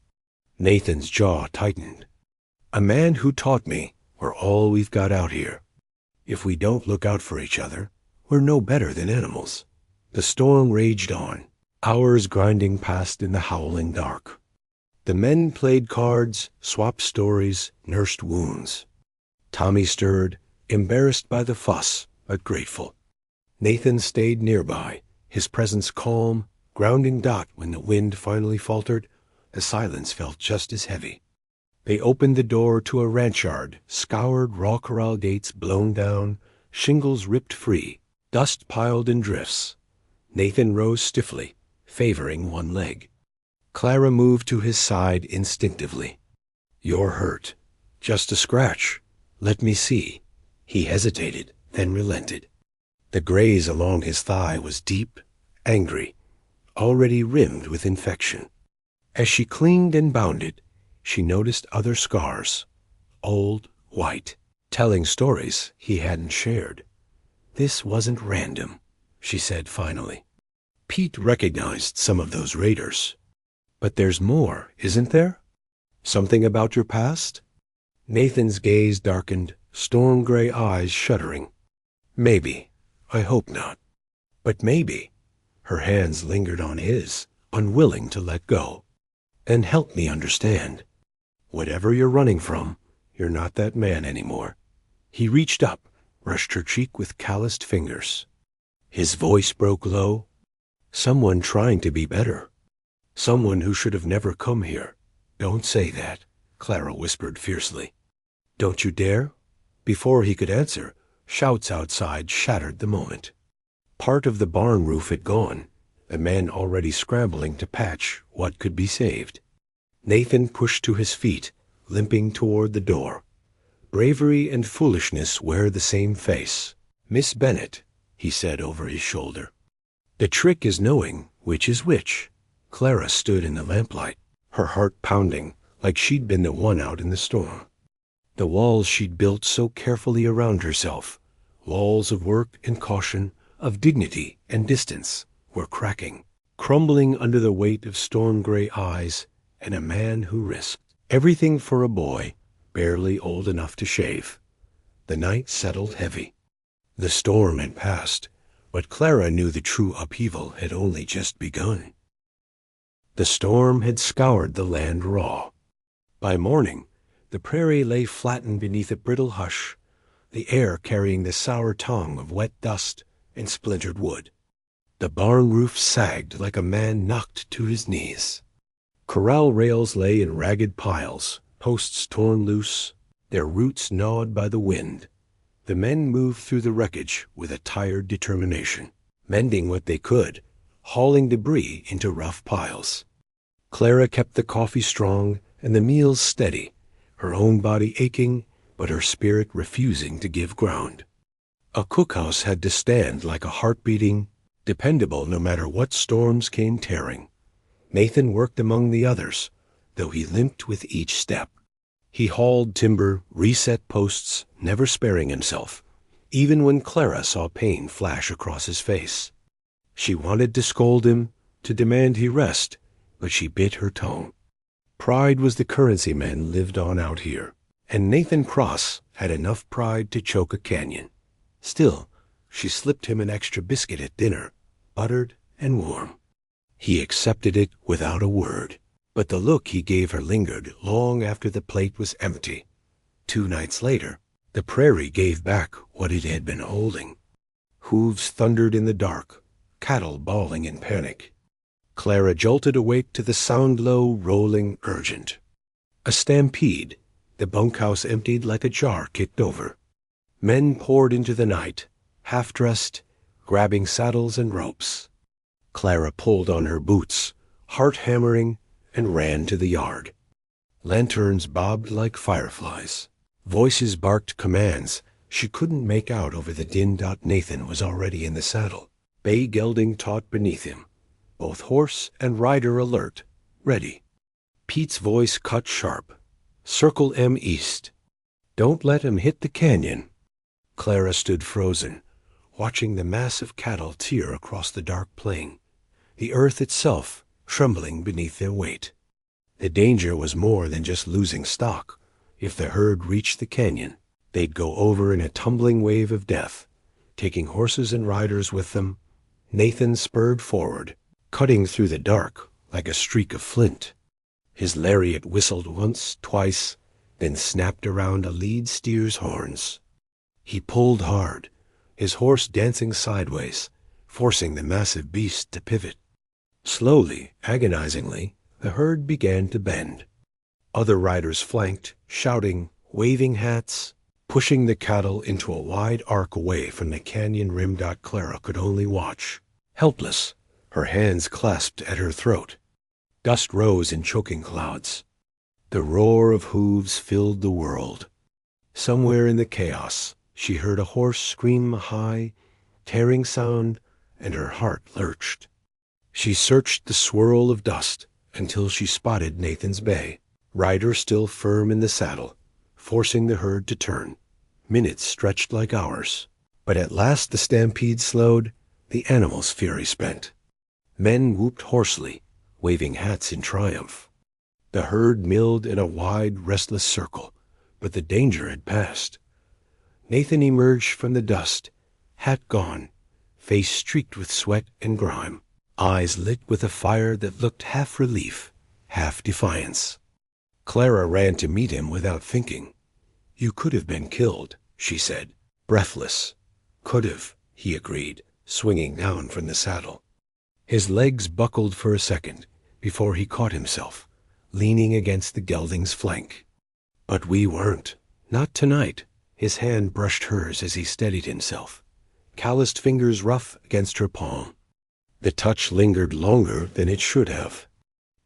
Nathan's jaw tightened. "A man who taught me we're all we've got out here. If we don't look out for each other, we're no better than animals." The storm raged on, hours grinding past in the howling dark. The men played cards, swapped stories, nursed wounds. Tommy stirred, embarrassed by the fuss, but grateful. Nathan stayed nearby, his presence calm, grounding Dot when the wind finally faltered. The silence felt just as heavy. They opened the door to a ranch yard, scoured raw corral gates blown down, shingles ripped free, dust piled in drifts. Nathan rose stiffly, favoring one leg. Clara moved to his side instinctively. "You're hurt. Just a scratch. Let me see." He hesitated, then relented. The graze along his thigh was deep, angry, already rimmed with infection. As she clinged and bounded, she noticed other scars, old, white, telling stories he hadn't shared. "This wasn't random," she said finally. Pete recognized some of those raiders. "But there's more, isn't there? Something about your past?" Nathan's gaze darkened, storm-gray eyes shuddering. "Maybe. I hope not. But maybe." Her hands lingered on his, unwilling to let go. "And help me understand. Whatever you're running from, you're not that man anymore." He reached up, brushed her cheek with calloused fingers. His voice broke low. "Someone trying to be better. Someone who should have never come here." "Don't say that," Clara whispered fiercely. "Don't you dare." Before he could answer, shouts outside shattered the moment. Part of the barn roof had gone, the men already scrambling to patch what could be saved. Nathan pushed to his feet, limping toward the door. Bravery and foolishness wear the same face. "Miss Bennet," he said over his shoulder. "The trick is knowing which is which." Clara stood in the lamplight, her heart pounding like she'd been the one out in the storm. The walls she'd built so carefully around herself, walls of work and caution, of dignity and distance, were cracking, crumbling under the weight of storm-gray eyes and a man who risked everything for a boy barely old enough to shave. The night settled heavy. The storm had passed, but Clara knew the true upheaval had only just begun. The storm had scoured the land raw. By morning, the prairie lay flattened beneath a brittle hush, the air carrying the sour tongue of wet dust and splintered wood. The barn roof sagged like a man knocked to his knees. Corral rails lay in ragged piles, posts torn loose, their roots gnawed by the wind. The men moved through the wreckage with a tired determination, mending what they could, hauling debris into rough piles. Clara kept the coffee strong and the meals steady, her own body aching, but her spirit refusing to give ground. A cookhouse had to stand like a heart-beating, dependable no matter what storms came tearing. Nathan worked among the others, though he limped with each step. He hauled timber, reset posts, never sparing himself, even when Clara saw pain flash across his face. She wanted to scold him, to demand he rest, but she bit her tongue. Pride was the currency men lived on out here, and Nathan Cross had enough pride to choke a canyon. Still, she slipped him an extra biscuit at dinner, buttered and warm. He accepted it without a word, but the look he gave her lingered long after the plate was empty. 2 nights later, the prairie gave back what it had been holding. Hooves thundered in the dark, cattle bawling in panic. Clara jolted awake to the sound low, rolling, urgent. A stampede, the bunkhouse emptied like a jar kicked over. Men poured into the night, half-dressed, grabbing saddles and ropes. Clara pulled on her boots, heart hammering, and ran to the yard. Lanterns bobbed like fireflies. Voices barked commands she couldn't make out over the din. Nathan was already in the saddle, bay gelding taut beneath him, both horse and rider alert, ready. Pete's voice cut sharp. "Circle M east. Don't let him hit the canyon." Clara stood frozen, watching the mass of cattle tear across the dark plain, the earth itself trembling beneath their weight. The danger was more than just losing stock. If the herd reached the canyon, they'd go over in a tumbling wave of death, taking horses and riders with them. Nathan spurred forward, cutting through the dark like a streak of flint. His lariat whistled once, twice, then snapped around a lead steer's horns. He pulled hard, his horse dancing sideways, forcing the massive beast to pivot. Slowly, agonizingly, the herd began to bend. Other riders flanked, shouting, waving hats, pushing the cattle into a wide arc away from the canyon rim. Clara could only watch, helpless, her hands clasped at her throat. Dust rose in choking clouds. The roar of hooves filled the world. Somewhere in the chaos, she heard a horse scream a high, tearing sound, and her heart lurched. She searched the swirl of dust until she spotted Nathan's bay, rider still firm in the saddle, forcing the herd to turn. Minutes stretched like hours, but at last the stampede slowed, the animal's fury spent. Men whooped hoarsely, waving hats in triumph. The herd milled in a wide, restless circle, but the danger had passed. Nathan emerged from the dust, hat gone, face streaked with sweat and grime, eyes lit with a fire that looked half relief, half defiance. Clara ran to meet him without thinking. "You could have been killed," she said, breathless. "Could have," he agreed, swinging down from the saddle. His legs buckled for a second before he caught himself, leaning against the gelding's flank. "But we weren't. Not tonight." His hand brushed hers as he steadied himself, calloused fingers rough against her palm. The touch lingered longer than it should have.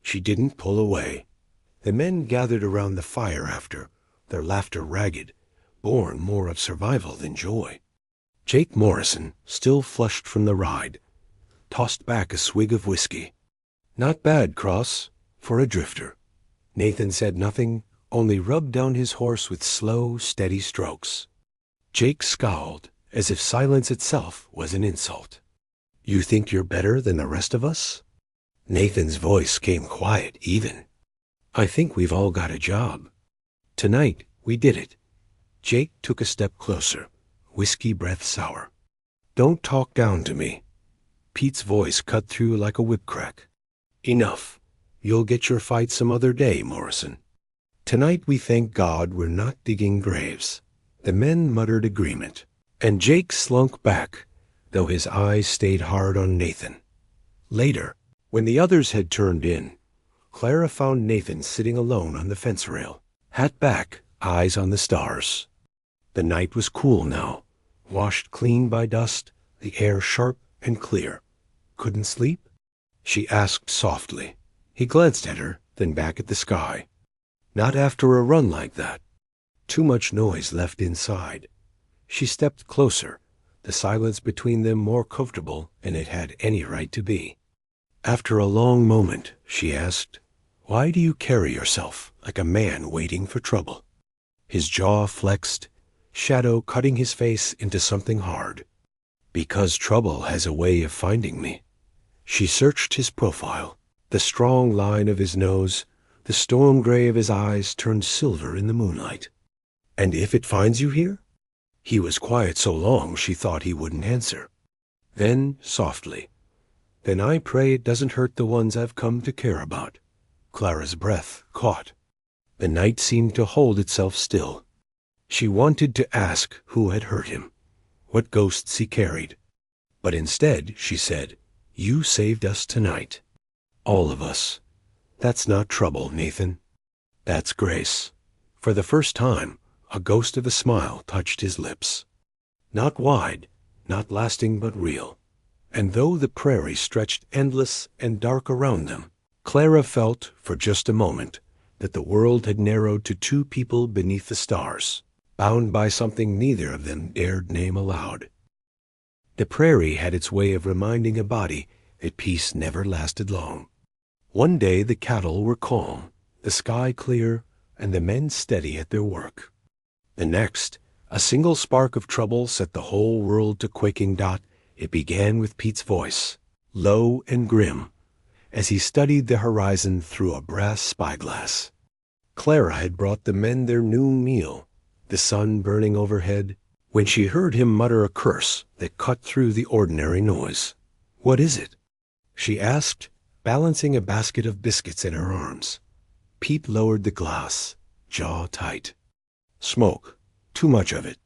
She didn't pull away. The men gathered around the fire after, their laughter ragged, born more of survival than joy. Jake Morrison, still flushed from the ride, tossed back a swig of whiskey. "Not bad, Cross, for a drifter." Nathan said nothing, only rubbed down his horse with slow, steady strokes. Jake scowled, as if silence itself was an insult. "You think you're better than the rest of us?" Nathan's voice came quiet, even. "I think we've all got a job. Tonight, we did it." Jake took a step closer, whiskey breath sour. "Don't talk down to me." Pete's voice cut through like a whip crack. "Enough. You'll get your fight some other day, Morrison. Tonight we thank God we're not digging graves." The men muttered agreement, and Jake slunk back, though his eyes stayed hard on Nathan. Later, when the others had turned in, Clara found Nathan sitting alone on the fence rail, hat back, eyes on the stars. The night was cool now, washed clean by dust, the air sharp and clear. "Couldn't sleep?" she asked softly. He glanced at her, then back at the sky. Not after a run like that. Too much noise left inside. She stepped closer, the silence between them more comfortable than it had any right to be. After a long moment, she asked, "Why do you carry yourself like a man waiting for trouble?" His jaw flexed, shadow cutting his face into something hard. "Because trouble has a way of finding me." She searched his profile. The strong line of his nose, the storm gray of his eyes turned silver in the moonlight. "And if it finds you here?" He was quiet so long she thought he wouldn't answer. Then, softly, "Then I pray it doesn't hurt the ones I've come to care about." Clara's breath caught. The night seemed to hold itself still. She wanted to ask who had hurt him, what ghosts he carried. But instead, she said, "You saved us tonight. All of us. That's not trouble, Nathan. That's grace." For the first time, a ghost of a smile touched his lips. Not wide, not lasting but real. And though the prairie stretched endless and dark around them, Clara felt, for just a moment, that the world had narrowed to two people beneath the stars, bound by something neither of them dared name aloud. The prairie had its way of reminding a body that peace never lasted long. One day the cattle were calm, the sky clear, and the men steady at their work. The next, a single spark of trouble set the whole world to quaking. It began with Pete's voice, low and grim, as he studied the horizon through a brass spyglass. Clara had brought the men their noon meal, the sun burning overhead, when she heard him mutter a curse that cut through the ordinary noise. "What is it?" she asked, balancing a basket of biscuits in her arms. Pete lowered the glass, jaw tight. "Smoke. Too much of it."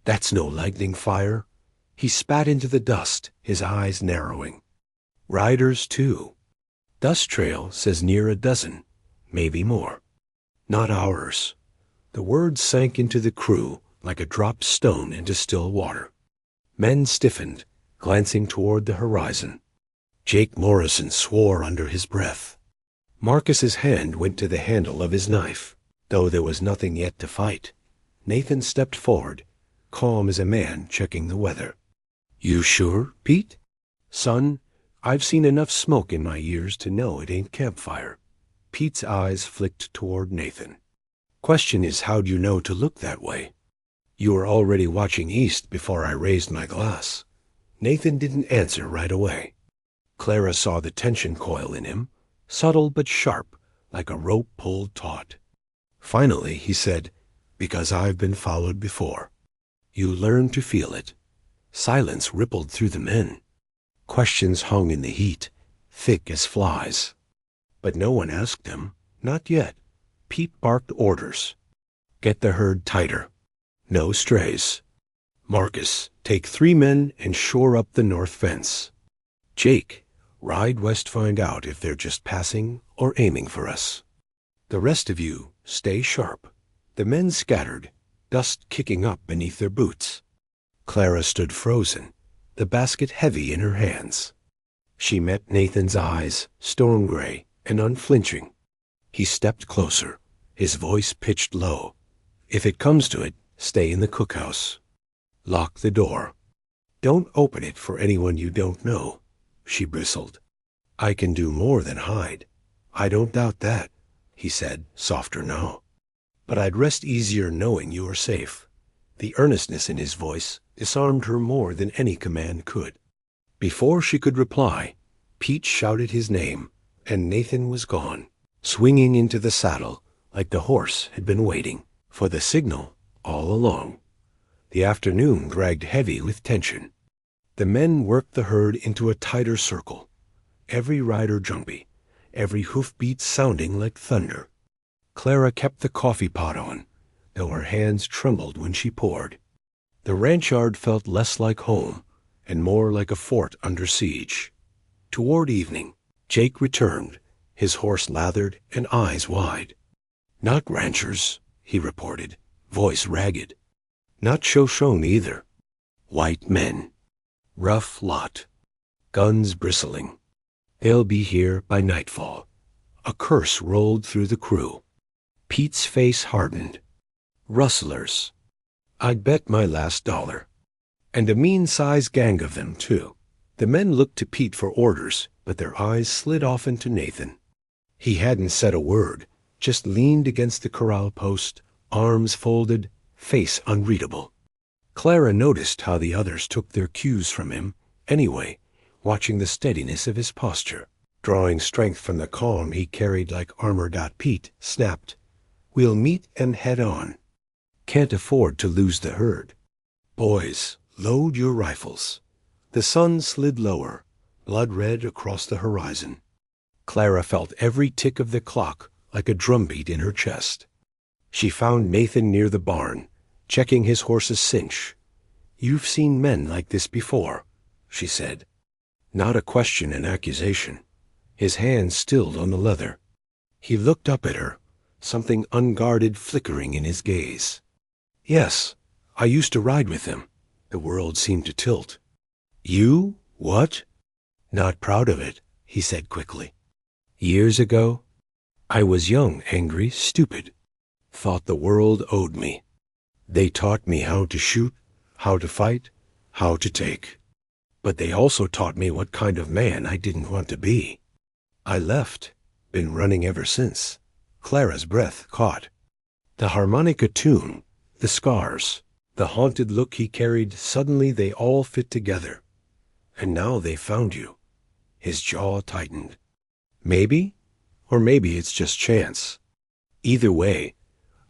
"That's no lightning fire." He spat into the dust, his eyes narrowing. "Riders, too. Dust trail says near a dozen, maybe more. Not ours." The words sank into the crew like a dropped stone into still water. Men stiffened, glancing toward the horizon. Jake Morrison swore under his breath. Marcus's hand went to the handle of his knife, though there was nothing yet to fight. Nathan stepped forward, calm as a man checking the weather. "You sure, Pete?" "Son, I've seen enough smoke in my years to know it ain't campfire." Pete's eyes flicked toward Nathan. "Question is, how'd you know to look that way?" "You were already watching east before I raised my glass." Nathan didn't answer right away. Clara saw the tension coil in him, subtle but sharp, like a rope pulled taut. Finally, he said, "Because I've been followed before." You learn to feel it. Silence rippled through the men. Questions hung in the heat, thick as flies. But no one asked him, not yet. Pete barked orders. "Get the herd tighter. No strays. Marcus, take 3 men and shore up the north fence. Jake, ride west, find out if they're just passing or aiming for us. The rest of you, stay sharp." The men scattered, dust kicking up beneath their boots. Clara stood frozen, the basket heavy in her hands. She met Nathan's eyes, stone gray and unflinching. He stepped closer, his voice pitched low. "If it comes to it, stay in the cookhouse. Lock the door. Don't open it for anyone you don't know." She bristled. "I can do more than hide. I don't doubt that," he said, softer now. "But I'd rest easier knowing you are safe." The earnestness in his voice disarmed her more than any command could. Before she could reply, Pete shouted his name, and Nathan was gone, swinging into the saddle like the horse had been waiting for the signal all along. The afternoon dragged heavy with tension. The men worked the herd into a tighter circle, every rider jumpy, every hoofbeat sounding like thunder. Clara kept the coffee pot on, though her hands trembled when she poured. The ranch yard felt less like home and more like a fort under siege. Toward evening, Jake returned, his horse lathered and eyes wide. "Not ranchers," he reported, voice ragged. "Not Shoshone either. White men. Rough lot. Guns bristling. They'll be here by nightfall. A curse rolled through the crew. Pete's face hardened. Rustlers. I'd bet my last dollar. And a mean-sized gang of them, too. The men looked to Pete for orders, but their eyes slid off into Nathan. He hadn't said a word, just leaned against the corral post, arms folded, face unreadable. Clara noticed how the others took their cues from him, anyway, watching the steadiness of his posture. Drawing strength from the calm he carried like armor. Pete snapped, "We'll meet and head on. Can't afford to lose the herd. Boys, load your rifles." The sun slid lower, blood red across the horizon. Clara felt every tick of the clock like a drumbeat in her chest. She found Nathan near the barn, checking his horse's cinch. "You've seen men like this before," she said. Not a question, an accusation. His hand stilled on the leather. He looked up at her, something unguarded flickering in his gaze. "Yes, I used to ride with him." The world seemed to tilt. "You? What?" "Not proud of it," he said quickly. "Years ago, I was young, angry, stupid. Thought the world owed me. They taught me how to shoot, how to fight, how to take. But they also taught me what kind of man I didn't want to be. I left, been running ever since." Clara's breath caught. The harmonica tune, the scars, the haunted look he carried, suddenly they all fit together. "And now they found you." His jaw tightened. "Maybe, or maybe it's just chance. Either way,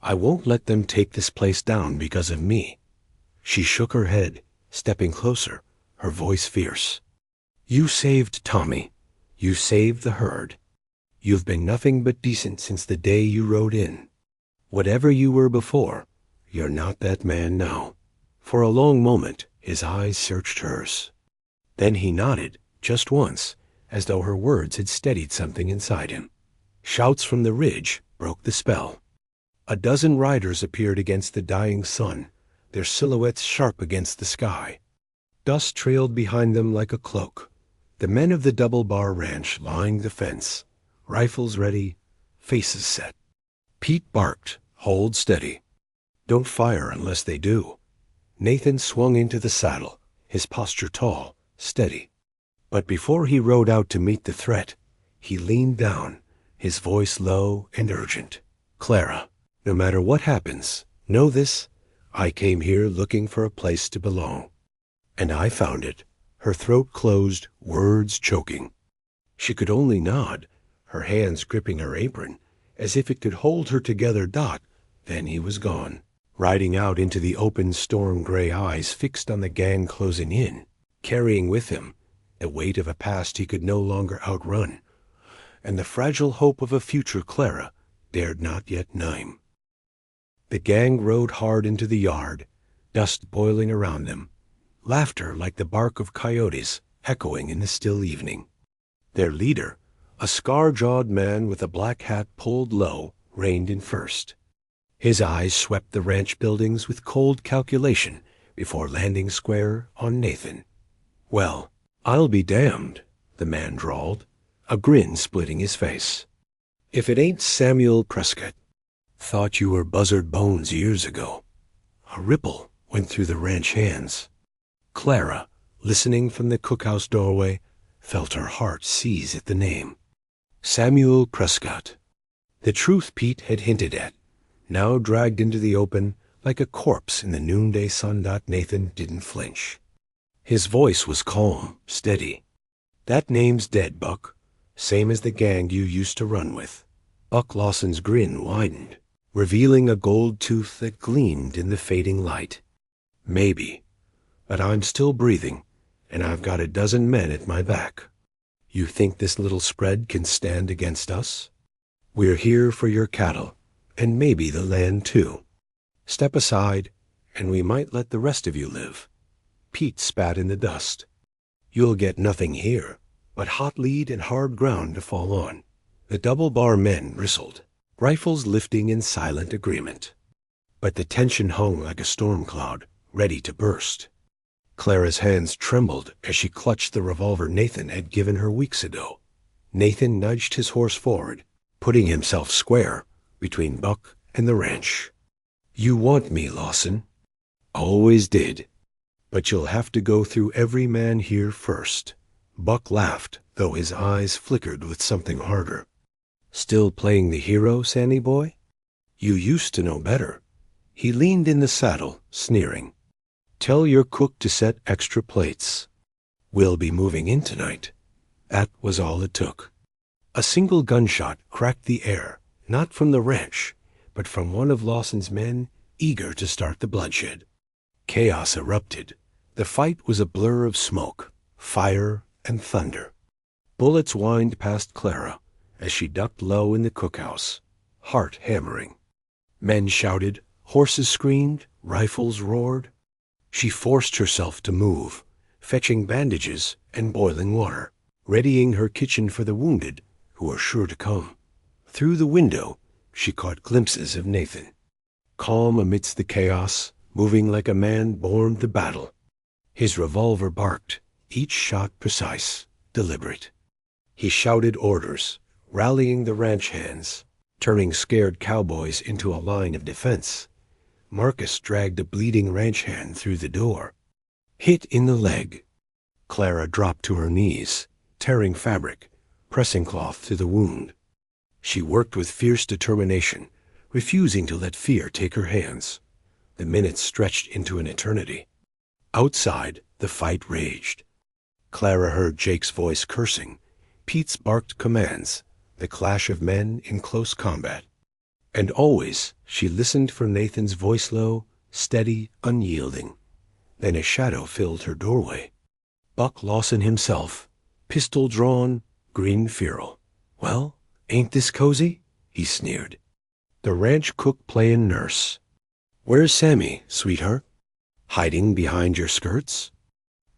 I won't let them take this place down because of me." She shook her head, stepping closer, her voice fierce. "You saved Tommy. You saved the herd. You've been nothing but decent since the day you rode in. Whatever you were before, you're not that man now." For a long moment, his eyes searched hers. Then he nodded, just once, as though her words had steadied something inside him. Shouts from the ridge broke the spell. A dozen riders appeared against the dying sun, their silhouettes sharp against the sky. Dust trailed behind them like a cloak. The men of the double-bar ranch lined the fence, rifles ready, faces set. Pete barked, "Hold steady. Don't fire unless they do." Nathan swung into the saddle, his posture tall, steady. But before he rode out to meet the threat, he leaned down, his voice low and urgent. "Clara, no matter what happens, know this, I came here looking for a place to belong. And I found it." Her throat closed, words choking. She could only nod, her hands gripping her apron, as if it could hold her together. Then he was gone, riding out into the open storm-gray eyes fixed on the gang closing in, carrying with him the weight of a past he could no longer outrun, and the fragile hope of a future Clara dared not yet name. The gang rode hard into the yard, dust boiling around them, laughter like the bark of coyotes echoing in the still evening. Their leader, a scar-jawed man with a black hat pulled low, reined in first. His eyes swept the ranch buildings with cold calculation before landing square on Nathan. "Well, I'll be damned," the man drawled, a grin splitting his face. "If it ain't Samuel Prescott. Thought you were Buzzard Bones years ago." A ripple went through the ranch hands. Clara, listening from the cookhouse doorway, felt her heart seize at the name. Samuel Prescott. The truth Pete had hinted at, now dragged into the open like a corpse in the noonday sun. Nathan didn't flinch. His voice was calm, steady. "That name's dead, Buck. Same as the gang you used to run with." Buck Lawson's grin widened, revealing a gold tooth that gleamed in the fading light. "Maybe. But I'm still breathing, and I've got a dozen men at my back. You think this little spread can stand against us? We're here for your cattle, and maybe the land too. Step aside, and we might let the rest of you live." Pete spat in the dust. "You'll get nothing here but hot lead and hard ground to fall on." The double-bar men bristled, rifles lifting in silent agreement. But the tension hung like a storm cloud, ready to burst. Clara's hands trembled as she clutched the revolver Nathan had given her weeks ago. Nathan nudged his horse forward, putting himself square between Buck and the ranch. "You want me, Lawson?" "Always did. But you'll have to go through every man here first." Buck laughed, though his eyes flickered with something harder. "Still playing the hero, Sandy boy? You used to know better." He leaned in the saddle, sneering. "Tell your cook to set extra plates. We'll be moving in tonight." That was all it took. A single gunshot cracked the air, not from the ranch, but from one of Lawson's men eager to start the bloodshed. Chaos erupted. The fight was a blur of smoke, fire, and thunder. Bullets whined past Clara as she ducked low in the cookhouse, heart hammering. Men shouted, horses screamed, rifles roared. She forced herself to move, fetching bandages and boiling water, readying her kitchen for the wounded who were sure to come. Through the window, she caught glimpses of Nathan, calm amidst the chaos, moving like a man born to battle. His revolver barked, each shot precise, deliberate. He shouted orders, rallying the ranch hands, turning scared cowboys into a line of defense. Marcus dragged a bleeding ranch hand through the door. Hit in the leg. Clara dropped to her knees, tearing fabric, pressing cloth to the wound. She worked with fierce determination, refusing to let fear take her hands. The minutes stretched into an eternity. Outside, the fight raged. Clara heard Jake's voice cursing, Pete's barked commands, the clash of men in close combat. And always she listened for Nathan's voice, low, steady, unyielding. Then a shadow filled her doorway. Buck Lawson himself, pistol drawn, green ferrule. "Well, ain't this cozy?" he sneered. The ranch cook playin' nurse. "Where's Sammy, sweetheart? Hiding behind your skirts?"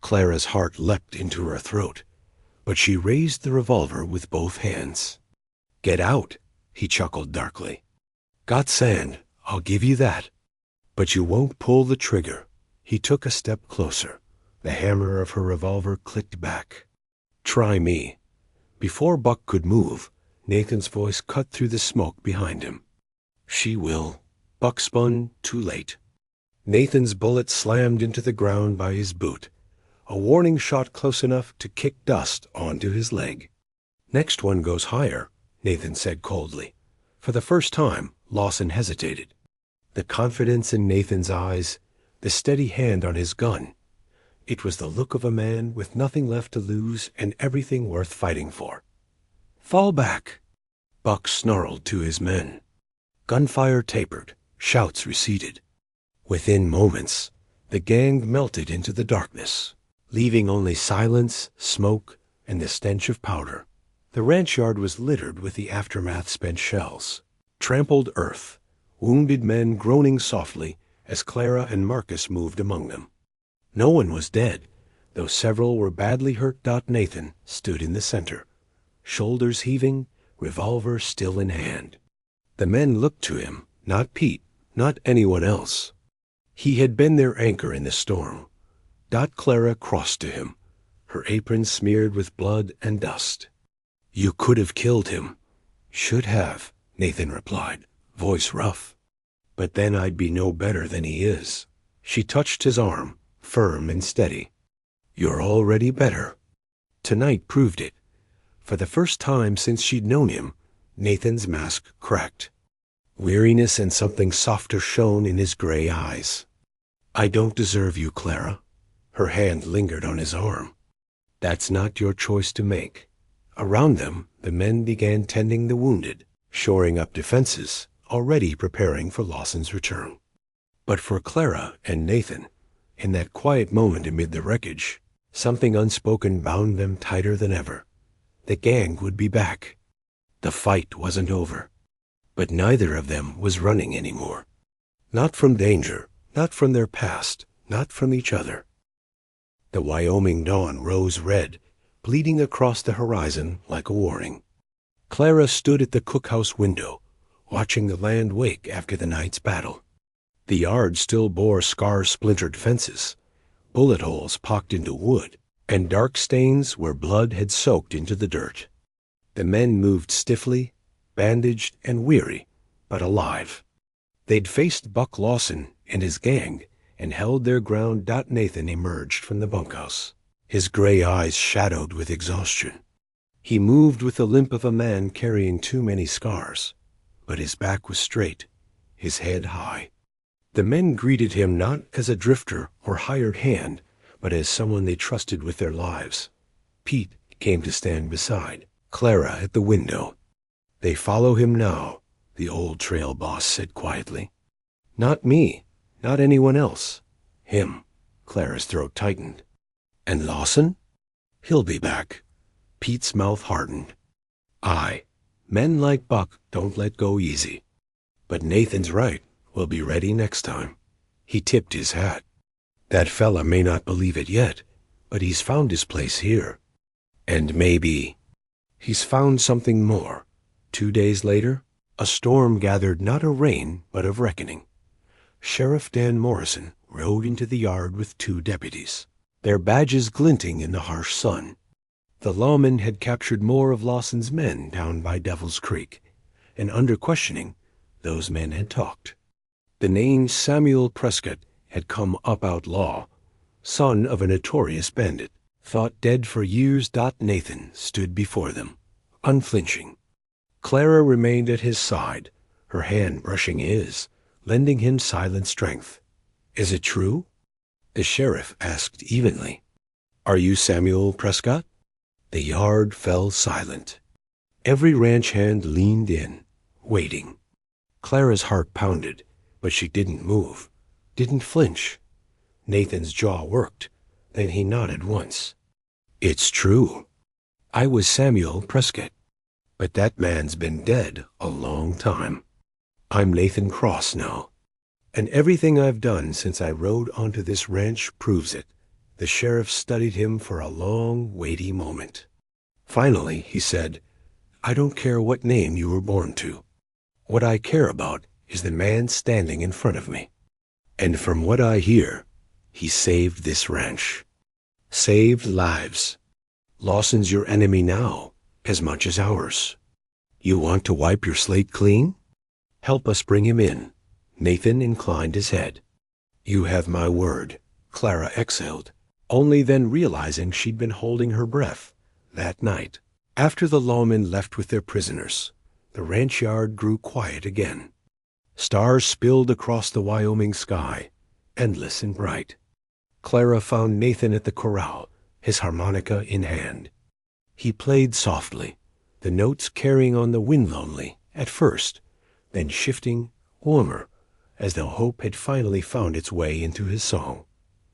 Clara's heart leapt into her throat, but she raised the revolver with both hands. "Get out," he chuckled darkly. "Got sand, I'll give you that. But you won't pull the trigger." He took a step closer. The hammer of her revolver clicked back. "Try me." Before Buck could move, Nathan's voice cut through the smoke behind him. "She will." Buck spun, too late. Nathan's bullet slammed into the ground by his boot, a warning shot close enough to kick dust onto his leg. "Next one goes higher," Nathan said coldly. For the first time, Lawson hesitated. The confidence in Nathan's eyes, the steady hand on his gun. It was the look of a man with nothing left to lose and everything worth fighting for. "Fall back," Buck snarled to his men. Gunfire tapered, shouts receded. Within moments, the gang melted into the darkness, leaving only silence, smoke, and the stench of powder. The ranch yard was littered with the aftermath spent shells, trampled earth, wounded men groaning softly as Clara and Marcus moved among them. No one was dead, though several were badly hurt. Nathan stood in the center, shoulders heaving, revolver still in hand. The men looked to him, not Pete, not anyone else. He had been their anchor in the storm. Clara crossed to him, her apron smeared with blood and dust. "You could have killed him." "Should have," Nathan replied, voice rough. "But then I'd be no better than he is." She touched his arm, firm and steady. "You're already better." Tonight proved it. For the first time since she'd known him, Nathan's mask cracked. Weariness and something softer shone in his gray eyes. "I don't deserve you, Clara." Her hand lingered on his arm. "That's not your choice to make." Around them, the men began tending the wounded, shoring up defenses, already preparing for Lawson's return. But for Clara and Nathan, in that quiet moment amid the wreckage, something unspoken bound them tighter than ever. The gang would be back. The fight wasn't over. But neither of them was running anymore. Not from danger, not from their past, not from each other. The Wyoming dawn rose red, bleeding across the horizon like a warning. Clara stood at the cookhouse window, watching the land wake after the night's battle. The yard still bore scar-splintered fences, bullet holes pocked into wood, and dark stains where blood had soaked into the dirt. The men moved stiffly, bandaged and weary, but alive. They'd faced Buck Lawson and his gang and held their ground. Nathan emerged from the bunkhouse, his gray eyes shadowed with exhaustion. He moved with the limp of a man carrying too many scars, but his back was straight, his head high. The men greeted him not as a drifter or hired hand, but as someone they trusted with their lives. Pete came to stand beside Clara at the window. "They follow him now," the old trail boss said quietly. "Not me, not anyone else. Him." Clara's throat tightened. "And Lawson?" "He'll be back." Pete's mouth hardened. "Aye, men like Buck don't let go easy. But Nathan's right. We'll be ready next time." He tipped his hat. "That fella may not believe it yet, but he's found his place here. And maybe he's found something more." 2 days later, a storm gathered, not of rain, but of reckoning. Sheriff Dan Morrison rode into the yard with 2 deputies, their badges glinting in the harsh sun. The lawmen had captured more of Lawson's men down by Devil's Creek, and under questioning, those men had talked. The name Samuel Prescott had come up outlaw, son of a notorious bandit, thought dead for years. Nathan stood before them, unflinching. Clara remained at his side, her hand brushing his, lending him silent strength. "Is it true?" the sheriff asked evenly. "Are you Samuel Prescott?" The yard fell silent. Every ranch hand leaned in, waiting. Clara's heart pounded, but she didn't move, didn't flinch. Nathan's jaw worked, then he nodded once. "It's true. I was Samuel Prescott, but that man's been dead a long time. I'm Nathan Cross now, and everything I've done since I rode onto this ranch proves it." The sheriff studied him for a long, weighty moment. Finally, he said, "I don't care what name you were born to. What I care about is the man standing in front of me. And from what I hear, he saved this ranch. Saved lives. Lawson's your enemy now, as much as ours. You want to wipe your slate clean? Help us bring him in." Nathan inclined his head. "You have my word," Clara exhaled, only then realizing she'd been holding her breath. That night, after the lawmen left with their prisoners, the ranch yard grew quiet again. Stars spilled across the Wyoming sky, endless and bright. Clara found Nathan at the corral, his harmonica in hand. He played softly, the notes carrying on the wind lonely at first, then shifting, warmer, as though hope had finally found its way into his song.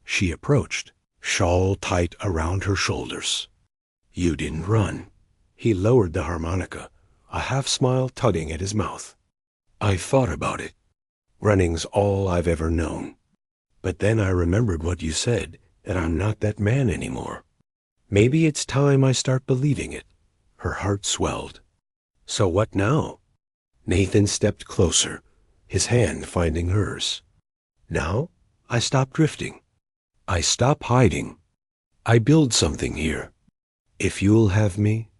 She approached, shawl tight around her shoulders. "You didn't run." He lowered the harmonica, a half-smile tugging at his mouth. "I thought about it. Running's all I've ever known. But then I remembered what you said, that I'm not that man anymore. Maybe it's time I start believing it." Her heart swelled. "So what now?" Nathan stepped closer, his hand finding hers. "Now, I stop drifting. I stop hiding. I build something here. If you'll have me."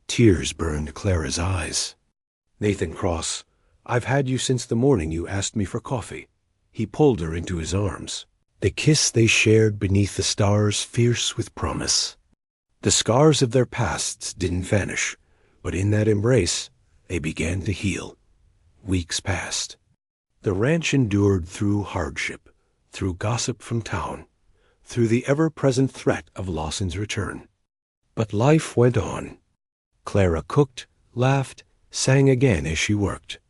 Tears burned Clara's eyes. "Nathan Cross, I've had you since the morning you asked me for coffee." He pulled her into his arms, the kiss they shared beneath the stars fierce with promise. The scars of their pasts didn't vanish, but in that embrace they began to heal. Weeks passed. The ranch endured through hardship, through gossip from town, through the ever-present threat of Lawson's return. But life went on. Clara cooked, laughed, sang again as she worked.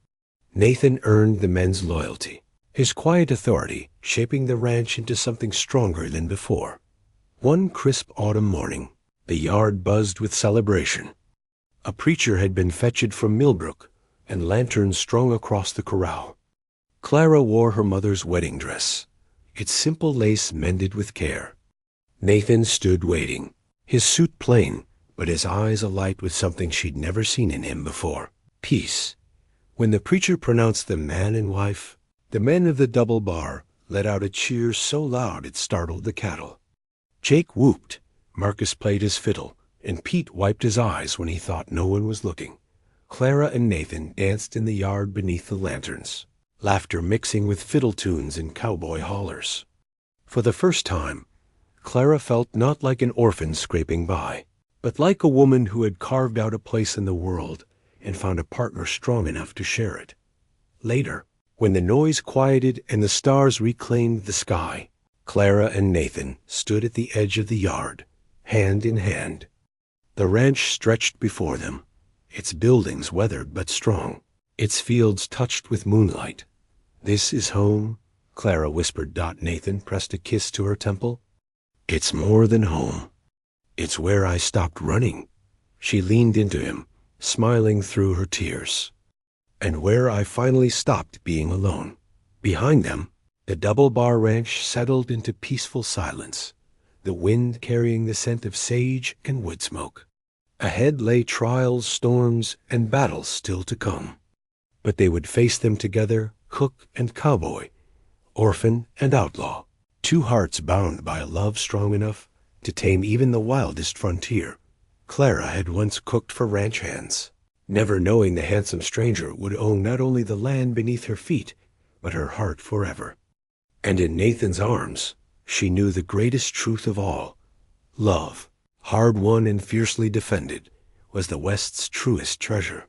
Nathan earned the men's loyalty, his quiet authority shaping the ranch into something stronger than before. One crisp autumn morning, the yard buzzed with celebration. A preacher had been fetched from Millbrook, and lanterns strung across the corral. Clara wore her mother's wedding dress, its simple lace mended with care. Nathan stood waiting, his suit plain, but his eyes alight with something she'd never seen in him before: peace. When the preacher pronounced them man and wife, the men of the double bar let out a cheer so loud it startled the cattle. Jake whooped, Marcus played his fiddle, and Pete wiped his eyes when he thought no one was looking. Clara and Nathan danced in the yard beneath the lanterns, laughter mixing with fiddle tunes and cowboy hollers. For the first time, Clara felt not like an orphan scraping by, but like a woman who had carved out a place in the world and found a partner strong enough to share it. Later, when the noise quieted and the stars reclaimed the sky, Clara and Nathan stood at the edge of the yard, hand in hand. The ranch stretched before them, its buildings weathered but strong, its fields touched with moonlight. "This is home," Clara whispered. Nathan pressed a kiss to her temple. "It's more than home. It's where I stopped running." She leaned into him, smiling through her tears. "And where I finally stopped being alone." Behind them, the Double Bar Ranch settled into peaceful silence, the wind carrying the scent of sage and wood smoke. Ahead lay trials, storms, and battles still to come. But they would face them together, cook and cowboy, orphan and outlaw, two hearts bound by a love strong enough to tame even the wildest frontier. Clara had once cooked for ranch hands, never knowing the handsome stranger would own not only the land beneath her feet, but her heart forever. And in Nathan's arms, she knew the greatest truth of all. Love, hard won and fiercely defended, was the West's truest treasure.